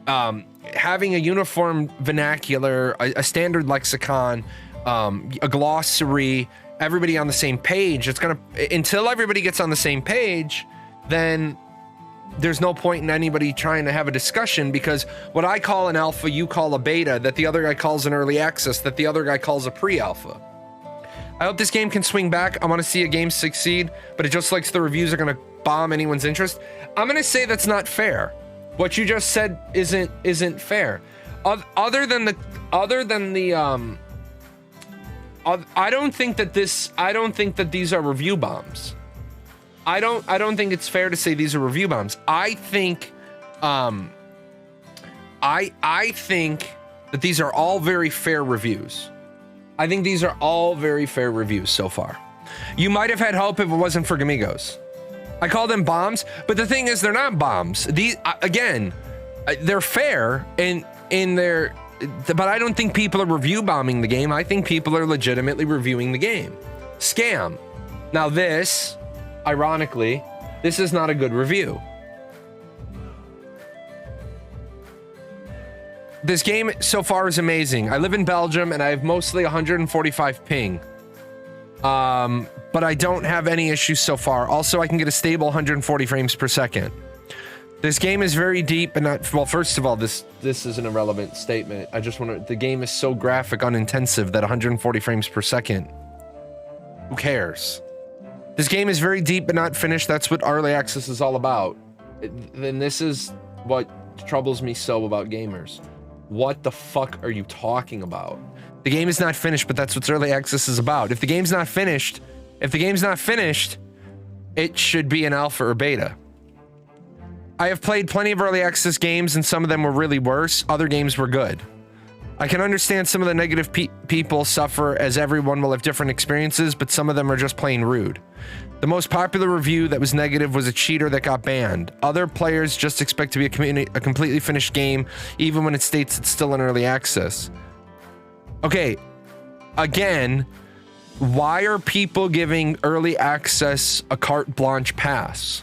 having a uniform vernacular, a standard lexicon, a glossary, everybody on the same page. Until everybody gets on the same page, then there's no point in anybody trying to have a discussion, because what I call an alpha, you call a beta, that the other guy calls an early access, that the other guy calls a pre-alpha. I hope this game can swing back. I want to see a game succeed, but it just like the reviews are going to bomb anyone's interest. I'm going to say that's not fair. What you just said isn't fair. I don't think that these are review bombs. I don't think it's fair to say these are review bombs. I think I think that these are all very fair reviews. I think these are all very fair reviews so far. You might have had hope if it wasn't for Gamigos. I call them bombs, but the thing is, they're not bombs. These, again, they're fair in their, but I don't think people are review bombing the game. I think people are legitimately reviewing the game. Scam. Now this, ironically, this is not a good review. This game so far is amazing. I live in Belgium and I have mostly 145 ping. But I don't have any issues so far. Also, I can get a stable 140 frames per second. This game is very deep and not, well, first of all, this is an irrelevant statement. I just want to, the game is so graphic, unintensive that 140 frames per second. Who cares? This game is very deep but not finished. That's what early access is all about. Then this is what troubles me so about gamers. What the fuck are you talking about? The game is not finished, but that's what early access is about. If the game's not finished, it should be an alpha or beta. I have played plenty of early access games and some of them were really worse. Other games were good. I can understand some of the negative people suffer, as everyone will have different experiences, but some of them are just plain rude. The most popular review that was negative was a cheater that got banned. Other players just expect to be a completely finished game, even when it states it's still in early access. Okay, again, why are people giving early access a carte blanche pass?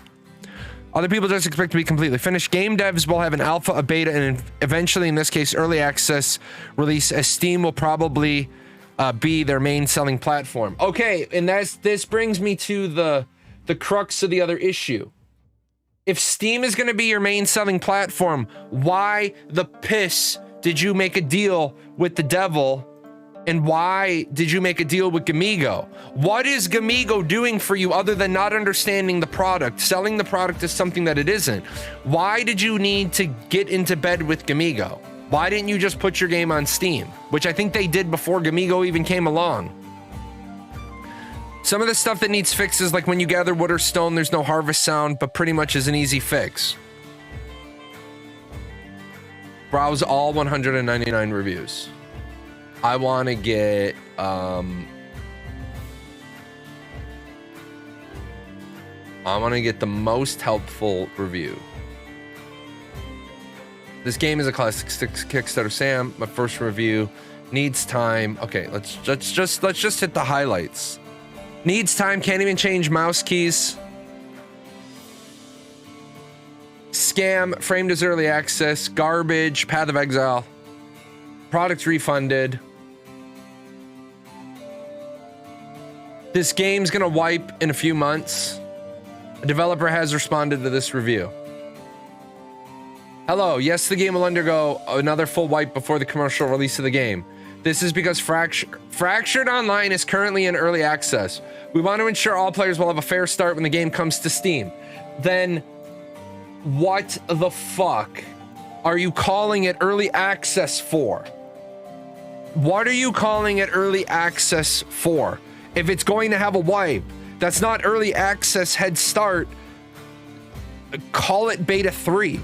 Other people just expect to be completely finished. Game devs will have an alpha, a beta, and eventually, in this case, early access release, as Steam will probably be their main selling platform. Okay, and this brings me to the crux of the other issue. If Steam is going to be your main selling platform, why the piss did you make a deal with the devil? And why did you make a deal with Gamigo? What is Gamigo doing for you other than not understanding the product, selling the product as something that it isn't? Why did you need to get into bed with Gamigo? Why didn't you just put your game on Steam? Which I think they did before Gamigo even came along. Some of the stuff that needs fixes, like when you gather wood or stone, there's no harvest sound, but pretty much is an easy fix. Browse all 199 reviews. I want to get I want to get the most helpful review. This game is a classic Kickstarter. Sam, my first review needs time. Okay, let's just hit the highlights. Needs time, can't even change mouse keys. Scam, framed as early access, garbage, Path of Exile. Product refunded. This game's gonna wipe in a few months. A developer has responded to this review. Hello, yes, the game will undergo another full wipe before the commercial release of the game. This is because Fractured Online is currently in early access. We want to ensure all players will have a fair start when the game comes to Steam. Then, what the fuck are you calling it early access for? What are you calling it early access for? If it's going to have a wipe, that's not early access head start. Call it beta 3.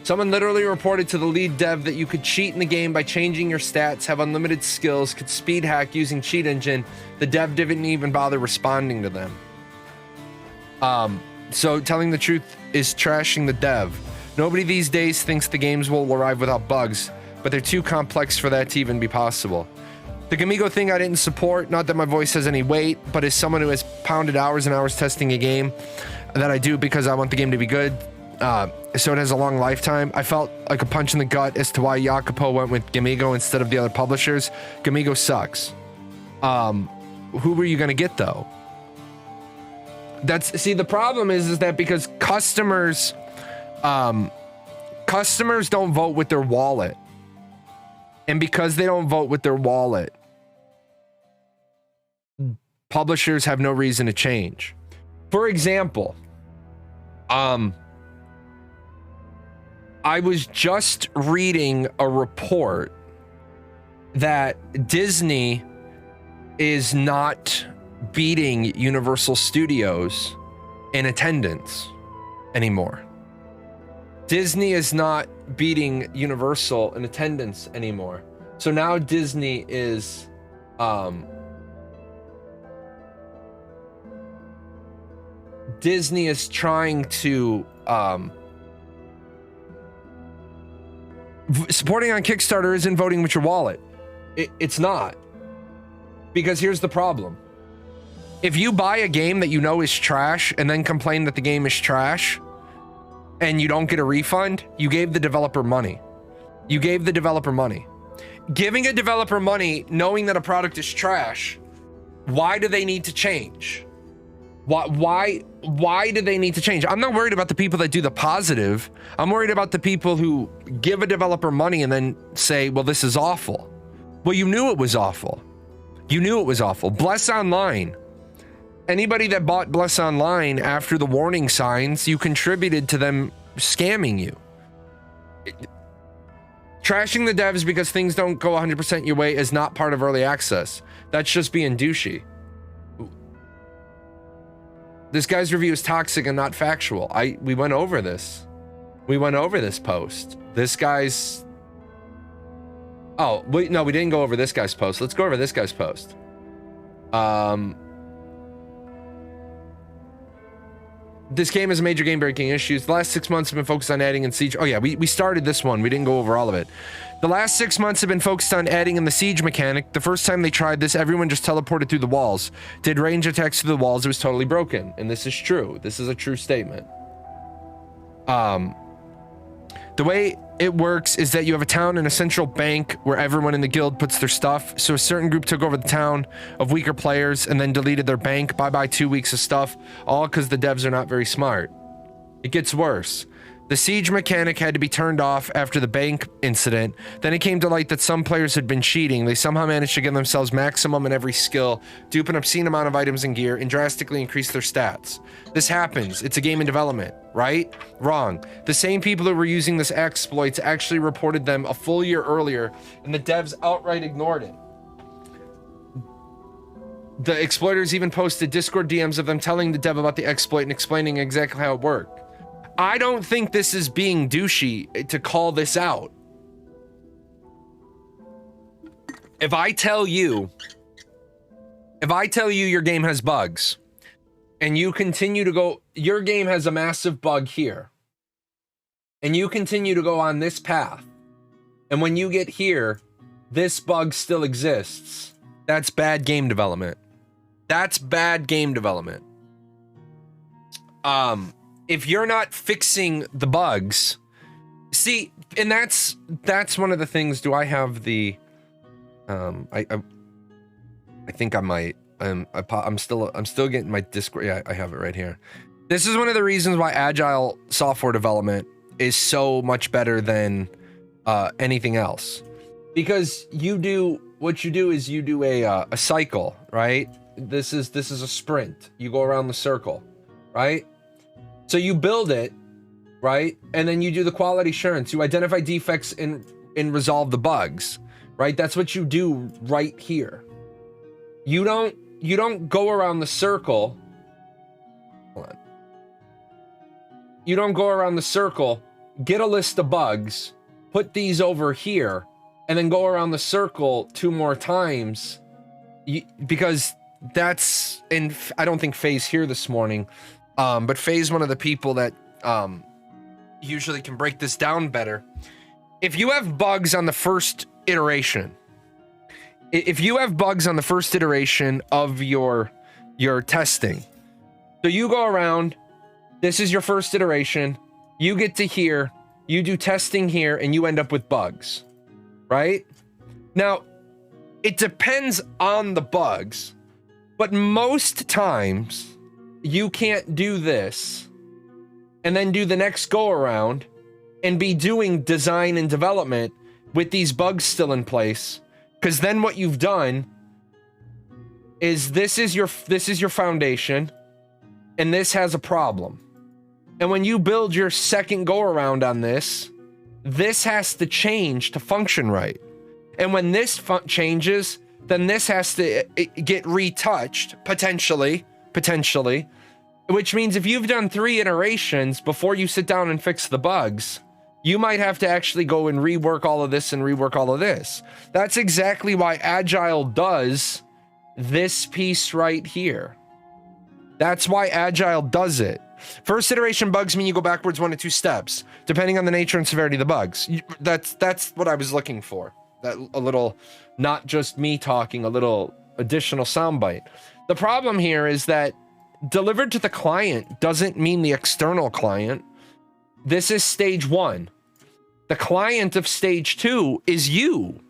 Someone literally reported to the lead dev that you could cheat in the game by changing your stats, have unlimited skills, could speed hack using cheat engine. The dev didn't even bother responding to them. So telling the truth is trashing the dev. Nobody these days thinks the games will arrive without bugs, but they're too complex for that to even be possible. The Gamigo thing I didn't support, not that my voice has any weight, but as someone who has pounded hours and hours testing a game, that I do because I want the game to be good. So it has a long lifetime. I felt like a punch in the gut as to why Jacopo went with Gamigo instead of the other publishers. Gamigo sucks. Who were you gonna get though? See, the problem is that because customers don't vote with their wallet, and because they don't vote with their wallet, publishers have no reason to change. For example, I was just reading a report that Disney is not beating Universal Studios in attendance anymore. Disney is not beating Universal in attendance anymore. So now Disney is trying to supporting on Kickstarter isn't voting with your wallet. It's not. Because here's the problem. If you buy a game that you know is trash and then complain that the game is trash and you don't get a refund, you gave the developer money. You gave the developer money. Giving a developer money knowing that a product is trash, why do they need to change? Why do they need to change? I'm not worried about the people that do the positive. I'm worried about the people who give a developer money and then say, well, this is awful. Well, you knew it was awful. You knew it was awful. Bless Online. Anybody that bought Bless Online after the warning signs, you contributed to them scamming you. Trashing the devs because things don't go 100% your way is not part of early access. That's just being douchey. This guy's review is toxic and not factual. We went over this. We went over this post. This guy's... Oh, no, we didn't go over this guy's post. Let's go over this guy's post. This game has major game-breaking issues. The last 6 months have been focused on adding in Siege. Oh yeah, we started this one. We didn't go over all of it. The last 6 months have been focused on adding in the Siege mechanic. The first time they tried this, everyone just teleported through the walls. Did range attacks through the walls. It was totally broken. And this is true. This is a true statement. The way it works is that you have a town and a central bank where everyone in the guild puts their stuff. So a certain group took over the town of weaker players and then deleted their bank. Bye-bye 2 weeks of stuff. All because the devs are not very smart. It gets worse. The siege mechanic had to be turned off after the bank incident. Then it came to light that some players had been cheating. They somehow managed to give themselves maximum in every skill, dupe an obscene amount of items and gear, and drastically increase their stats. This happens. It's a game in development, right? Wrong. The same people that were using this exploits actually reported them a full year earlier, and the devs outright ignored it. The exploiters even posted Discord DMs of them telling the dev about the exploit and explaining exactly how it worked. I don't think this is being douchey to call this out. If I tell you your game has bugs and you continue to go, your game has a massive bug here and you continue to go on this path, and when you get here, this bug still exists, that's bad game development. That's bad game development. If you're not fixing the bugs, see, and that's one of the things. Do I have the? I think I might. I'm still getting my Discord. Yeah, I have it right here. This is one of the reasons why agile software development is so much better than anything else, because you do a cycle, right? This is a sprint. You go around the circle, right? So you build it, right? And then you do the quality assurance. You identify defects and resolve the bugs, right? That's what you do right here. You don't go around the circle. Hold on. You don't go around the circle, get a list of bugs, put these over here, and then go around the circle 2 more times. Because that's, and I don't think Faye's here this morning. But Faye's one of the people that usually can break this down better. If you have bugs on the first iteration, of your testing, so you go around, this is your first iteration, you get to here, you do testing here, and you end up with bugs, right? Now, it depends on the bugs, but most times, you can't do this and then do the next go around and be doing design and development with these bugs still in place, because then what you've done is this is your foundation and this has a problem. And when you build your second go around on this, this has to change to function right. And when this changes, then this has to get retouched, potentially, which means if you've done 3 iterations before you sit down and fix the bugs, you might have to actually go and rework all of this and rework all of this. That's exactly why Agile does this piece right here. That's why Agile does it. First iteration bugs mean you go backwards 1 to 2 steps, depending on the nature and severity of the bugs. That's what I was looking for. That a little, not just me talking, a little additional soundbite. The problem here is that delivered to the client doesn't mean the external client. This is stage 1. The client of stage 2 is you.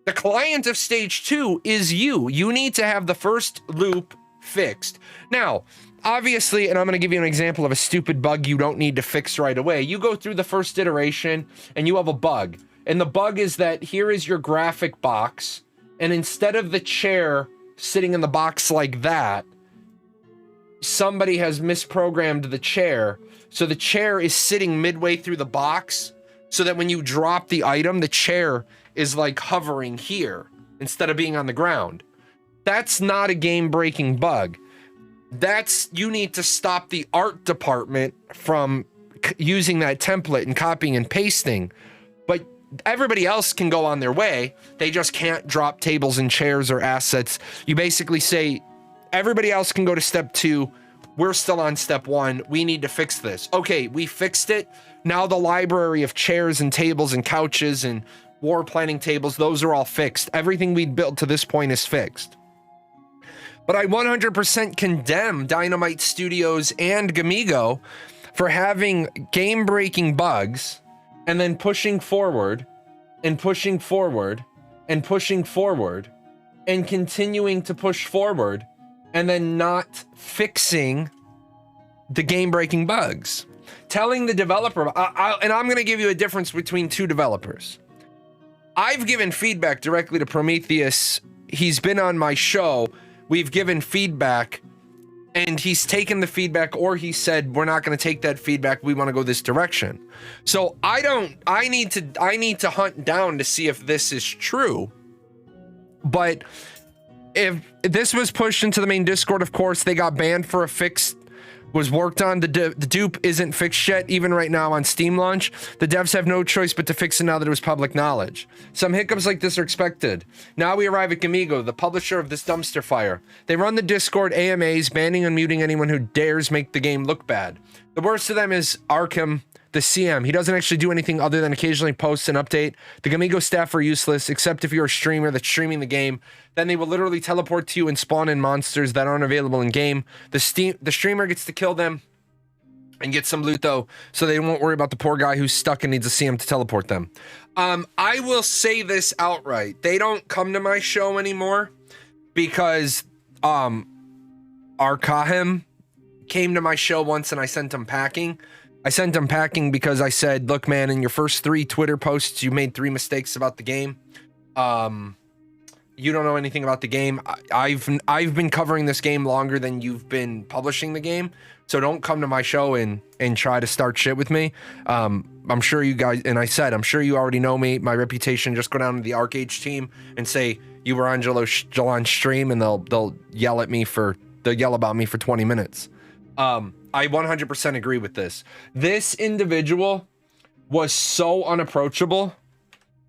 The client of stage 2 is you. You need to have the first loop fixed. Now, obviously, and I'm going to give you an example of a stupid bug you don't need to fix right away. You go through the first iteration and you have a bug. And the bug is that here is your graphic box. And instead of the chair sitting in the box like that, somebody has misprogrammed the chair. So the chair is sitting midway through the box so that when you drop the item, the chair is like hovering here instead of being on the ground. That's not a game-breaking bug. You need to stop the art department from using that template and copying and pasting. But everybody else can go on their way. They just can't drop tables and chairs or assets. You basically say, everybody else can go to step 2. We're still on step 1. We need to fix this. Okay, we fixed it. Now the library of chairs and tables and couches and war planning tables, those are all fixed. Everything we built to this point is fixed. But I 100% condemn Dynamite Studios and Gamigo for having game-breaking bugs and then pushing forward and pushing forward and pushing forward and continuing to push forward and then not fixing the game-breaking bugs. Telling the developer, and I'm going to give you a difference between 2 developers. I've given feedback directly to Prometheus. He's been on my show. We've given feedback and he's taken the feedback, or he said, we're not going to take that feedback. We want to go this direction. So I need to hunt down to see if this is true. But if this was pushed into the main Discord, of course, they got banned for a fix. Was worked on. The dupe isn't fixed yet, even right now on Steam launch. The devs have no choice but to fix it now that it was public knowledge. Some hiccups like this are expected. Now we arrive at Gamigo, the publisher of this dumpster fire. They run the Discord AMAs, banning and muting anyone who dares make the game look bad. The worst of them is Arkham, the CM. He doesn't actually do anything other than occasionally post an update. The Gamigo staff are useless, except if you're a streamer that's streaming the game. Then they will literally teleport to you and spawn in monsters that aren't available in game. The streamer gets to kill them and get some loot though, so they won't worry about the poor guy who's stuck and needs a CM to teleport them. I will say this outright. They don't come to my show anymore because Arkham came to my show once and I sent him packing. I sent him packing because I said, look, man, in your first 3 Twitter posts, you made 3 mistakes about the game. You don't know anything about the game. I've been covering this game longer than you've been publishing the game. So don't come to my show and try to start shit with me. I'm sure you guys, and I said, I'm sure you already know me, my reputation. Just go down to the ArcH team and say you were on Jahlon's stream and they'll yell at me they'll yell about me for 20 minutes. I 100% agree with this. This individual was so unapproachable,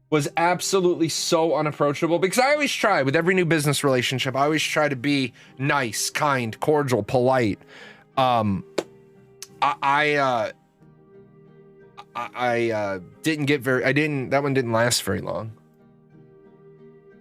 was absolutely so unapproachable, because I always try with every new business relationship, I always try to be nice, kind, cordial, polite. I that one didn't last very long.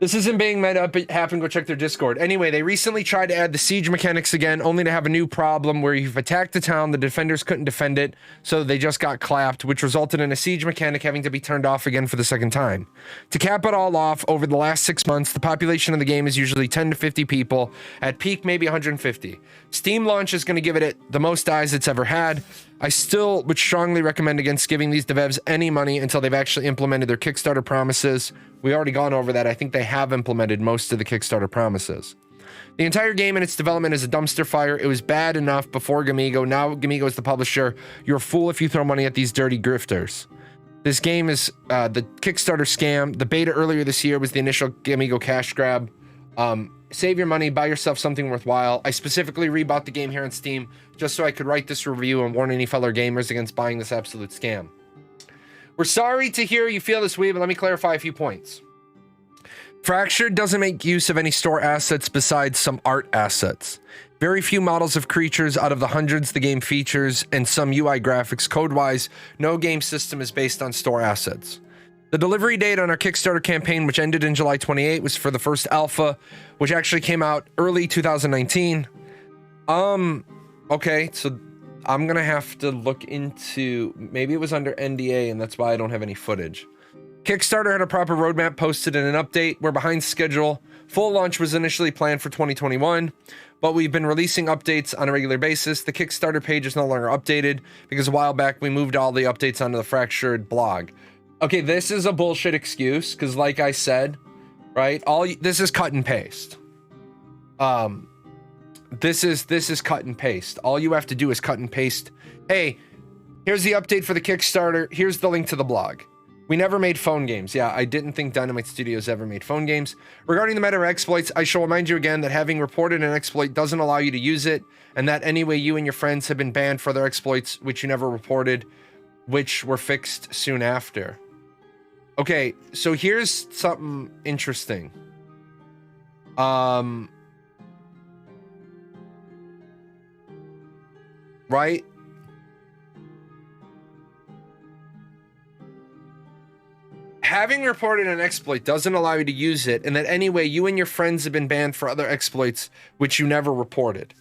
This isn't being met up. It happened. Go check their Discord. Anyway, they recently tried to add the siege mechanics again, only to have a new problem where you've attacked the town, the defenders couldn't defend it, so they just got clapped, which resulted in a siege mechanic having to be turned off again for the second time. To cap it all off, over the last 6 months, the population of the game is usually 10 to 50 people. At peak, maybe 150. Steam launch is going to give it the most eyes it's ever had. I still would strongly recommend against giving these devs any money until they've actually implemented their Kickstarter promises. We already gone over that. I think they have implemented most of the Kickstarter promises. The entire game and its development is a dumpster fire. It was bad enough before Gamigo. Now Gamigo is the publisher. You're a fool if you throw money at these dirty grifters. This game is the Kickstarter scam. The beta earlier this year was the initial Gamigo cash grab. Save your money, buy yourself something worthwhile. I specifically rebought the game here on Steam just so I could write this review and warn any fellow gamers against buying this absolute scam. We're sorry to hear you feel this way, but let me clarify a few points. Fractured doesn't make use of any store assets besides some art assets. Very few models of creatures out of the hundreds the game features, and some UI graphics. Code-wise, no game system is based on store assets. The delivery date on our Kickstarter campaign, which ended in July 28, was for the first alpha, which actually came out early 2019. Okay, so I'm gonna have to look into, maybe it was under NDA and that's why I don't have any footage. Kickstarter had a proper roadmap posted in an update. We're behind schedule. Full launch was initially planned for 2021, but we've been releasing updates on a regular basis. The Kickstarter page is no longer updated because a while back we moved all the updates onto the Fractured blog. Okay, this is a bullshit excuse because, like I said, right? This is cut and paste. This is cut and paste. All you have to do is cut and paste. Hey, here's the update for the Kickstarter. Here's the link to the blog. We never made phone games. Yeah, I didn't think Dynamite Studios ever made phone games. Regarding the matter of exploits, I shall remind you again that having reported an exploit doesn't allow you to use it, and that anyway you and your friends have been banned for their exploits, which you never reported, which were fixed soon after. Okay, so here's something interesting. Right? Having reported an exploit doesn't allow you to use it, and that anyway, you and your friends have been banned for other exploits which you never reported.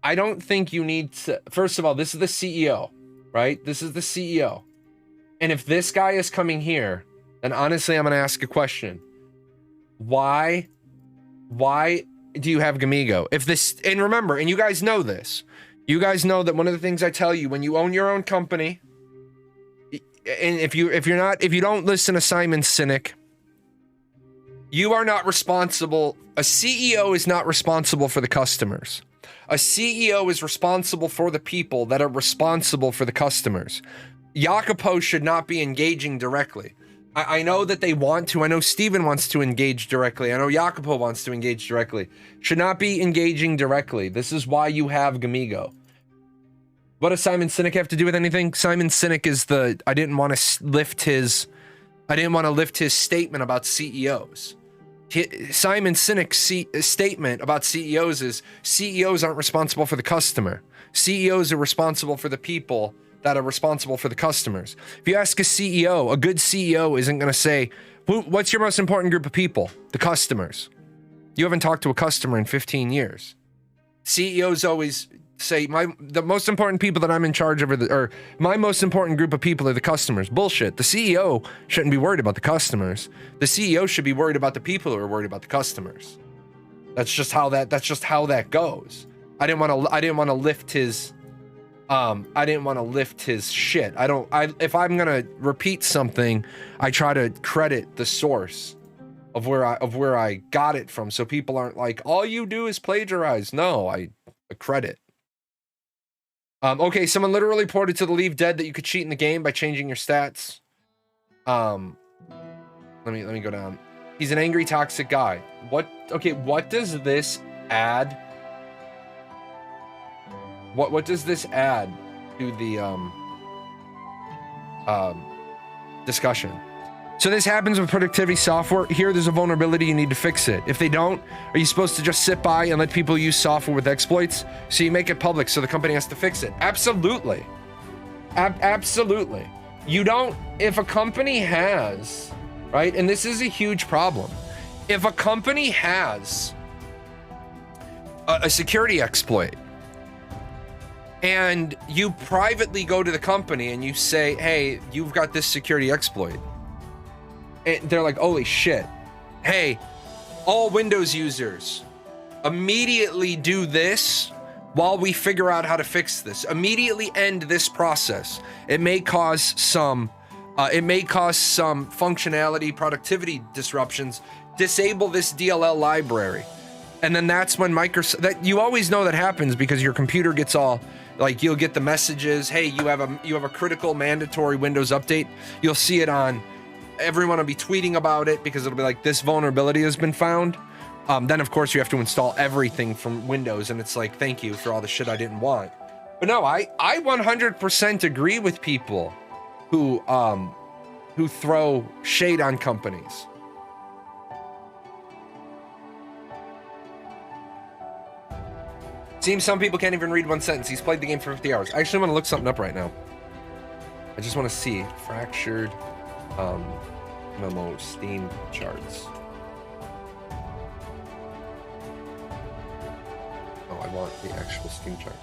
I don't think you need to... First of all, this is the CEO, right? This is the CEO. And if this guy is coming here, then honestly, I'm going to ask a question. Why do you have Gamigo? If this... And remember, and you guys know this. You guys know that one of the things I tell you, when you own your own company... And if you don't listen to Simon Sinek, you are not responsible. A CEO is not responsible for the customers. A CEO is responsible for the people that are responsible for the customers. Jacopo should not be engaging directly. I know that they want to. I know Steven wants to engage directly. I know Jacopo wants to engage directly. Should not be engaging directly. This is why you have Gamigo. What does Simon Sinek have to do with anything? Simon Sinek is the... I didn't want to lift his statement about CEOs. Simon Sinek's statement about CEOs is CEOs aren't responsible for the customer. CEOs are responsible for the people that are responsible for the customers. If you ask a CEO, a good CEO isn't going to say, what's your most important group of people? The customers. You haven't talked to a customer in 15 years. CEOs always... say the most important people that I'm in charge of or my most important group of people are the customers. Bullshit. The CEO shouldn't be worried about the customers. The CEO should be worried about the people who are worried about the customers. That's just how that goes. I didn't want to lift his shit. If I'm going to repeat something, I try to credit the source of where I got it from, so people aren't like, all you do is plagiarize. No, I credit. Okay, someone literally reported to the Leave Dead that you could cheat in the game by changing your stats. Let me go down. He's an angry, toxic guy. What does this add? What does this add to the discussion? So this happens with productivity software. Here, there's a vulnerability, you need to fix it. If they don't, are you supposed to just sit by and let people use software with exploits? So you make it public so the company has to fix it. Absolutely. Absolutely. You don't, if a company has, right? And this is a huge problem. If a company has a security exploit and you privately go to the company and you say, hey, you've got this security exploit. And they're like, holy shit. Hey, all Windows users, immediately do this while we figure out how to fix this. Immediately end this process. It may cause some functionality, productivity disruptions. disable this DLL library. And then that's when Microsoft, that you always know that happens because your computer gets all, like, you'll get the messages, hey, you have a critical mandatory Windows update. You'll see it on, everyone will be tweeting about it because it'll be like, this vulnerability has been found. Then of course you have to install everything from Windows, and it's like, thank you for all the shit I didn't want. But no, I 100% agree with people who throw shade on companies. Seems some people can't even read one sentence. He's played the game for 50 hours. I actually want to look something up right now. I just want to see fractured memo Steam charts. Oh, I want the actual Steam charts.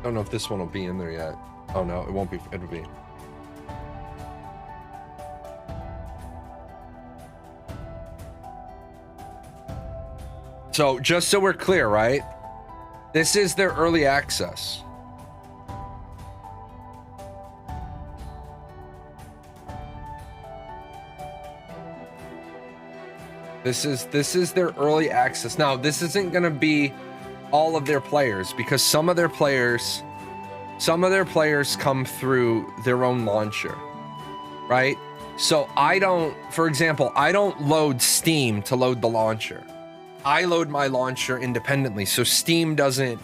I don't know if this one will be in there yet. Oh no, it won't be. It'll be. So just so we're clear, right? This is their early access. This is their early access. Now, this isn't going to be all of their players because some of their players come through their own launcher, right? So for example, I don't load Steam to load the launcher. I load my launcher independently, so Steam doesn't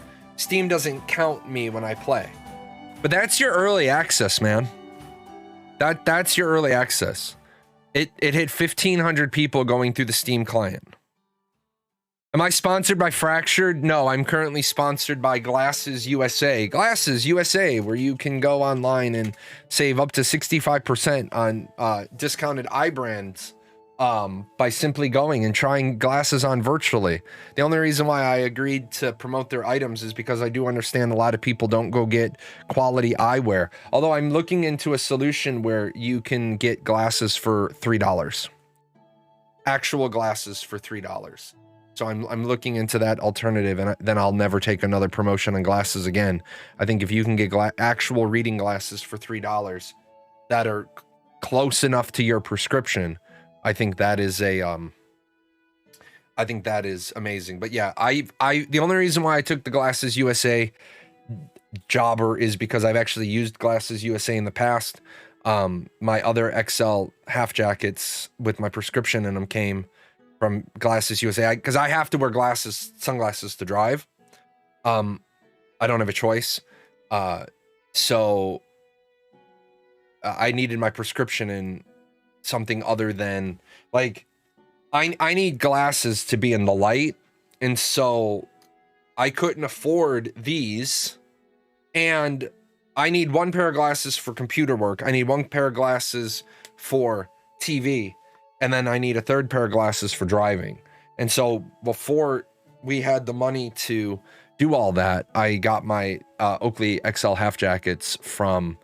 count me when I play. But that's your early access, man. That's your early access. It hit 1,500 people going through the Steam client. Am I sponsored by Fractured? No, I'm currently sponsored by Glasses USA. Glasses USA, where you can go online and save up to 65% on discounted eye brands. By simply going and trying glasses on virtually. The only reason why I agreed to promote their items is because I do understand a lot of people don't go get quality eyewear. Although I'm looking into a solution where you can get glasses for $3. Actual glasses for $3. So I'm looking into that alternative, and then I'll never take another promotion on glasses again. I think if you can get actual reading glasses for $3 that are close enough to your prescription, I think that is amazing. But yeah, the only reason why I took the Glasses USA jobber is because I've actually used Glasses USA in the past. My other XL half jackets with my prescription in them came from Glasses USA because I have to wear sunglasses to drive. I don't have a choice. So I needed my prescription in something other than, like, I need glasses to be in the light, and so I couldn't afford these, and I need one pair of glasses for computer work, I need one pair of glasses for TV, and then I need a third pair of glasses for driving. And so before we had the money to do all that, I got my Oakley XL half jackets from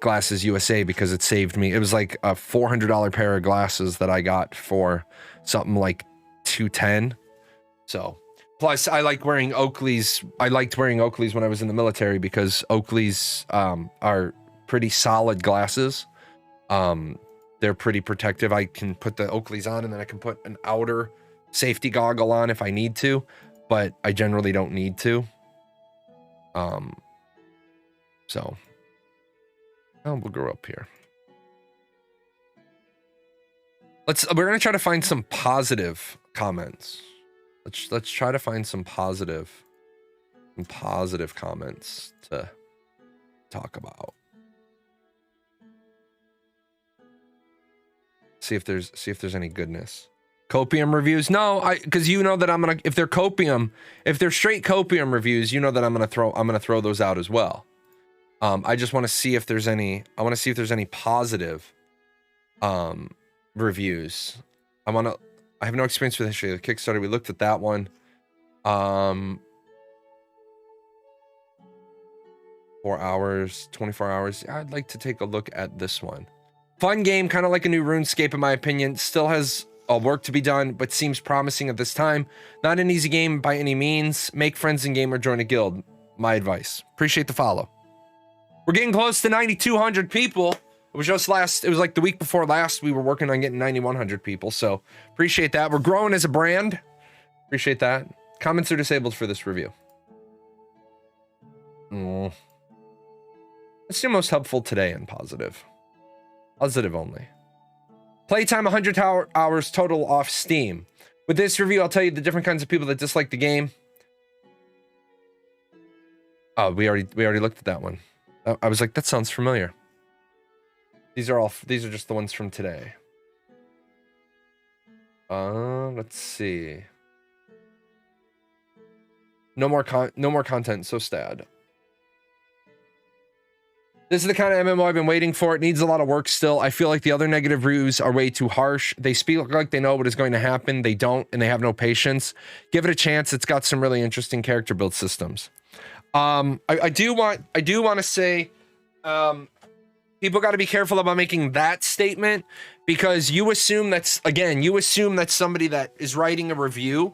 Glasses USA because it saved me. It was like a $400 pair of glasses that I got for something like $210. So plus I like wearing Oakleys. I liked wearing Oakleys when I was in the military because Oakleys are pretty solid glasses. They're pretty protective. I can put the Oakleys on and then I can put an outer safety goggle on if I need to, but I generally don't need to. So we'll go up here. We're gonna try to find some positive comments. Let's try to find some positive comments to talk about. See if there's any goodness. Copium reviews? No, because you know that I'm gonna, if they're straight copium reviews, you know that I'm gonna throw those out as well. I just want to see if there's any. I want to see if there's any positive reviews. I have no experience with history of the Kickstarter. We looked at that one. 4 hours, 24 hours. I'd like to take a look at this one. Fun game, kind of like a new RuneScape in my opinion. Still has work to be done, but seems promising at this time. Not an easy game by any means. Make friends in game or join a guild. My advice. Appreciate the follow. We're getting close to 9,200 people. It was like the week before last, we were working on getting 9,100 people. So appreciate that. We're growing as a brand. Appreciate that. Comments are disabled for this review. Let's do most helpful today and positive. Positive only. Playtime 100 hours total off Steam. With this review, I'll tell you the different kinds of people that dislike the game. Oh, we already looked at that one. I was like, that sounds familiar. These are just the ones from today. Let's see. No more content, so sad. This is the kind of MMO I've been waiting for. It needs a lot of work still. I feel like the other negative reviews are way too harsh. They speak like they know what is going to happen. They don't, and they have no patience. Give it a chance. It's got some really interesting character build systems. I do want to say, people got to be careful about making that statement, because you assume that's somebody that is writing a review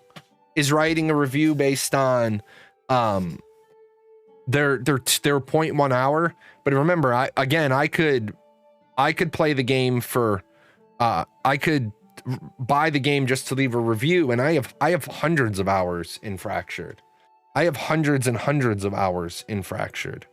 based on their 0.1 hour. But remember, I could play the game for I could buy the game just to leave a review, and I have hundreds of hours in Fractured. I have hundreds and hundreds of hours in Fractured.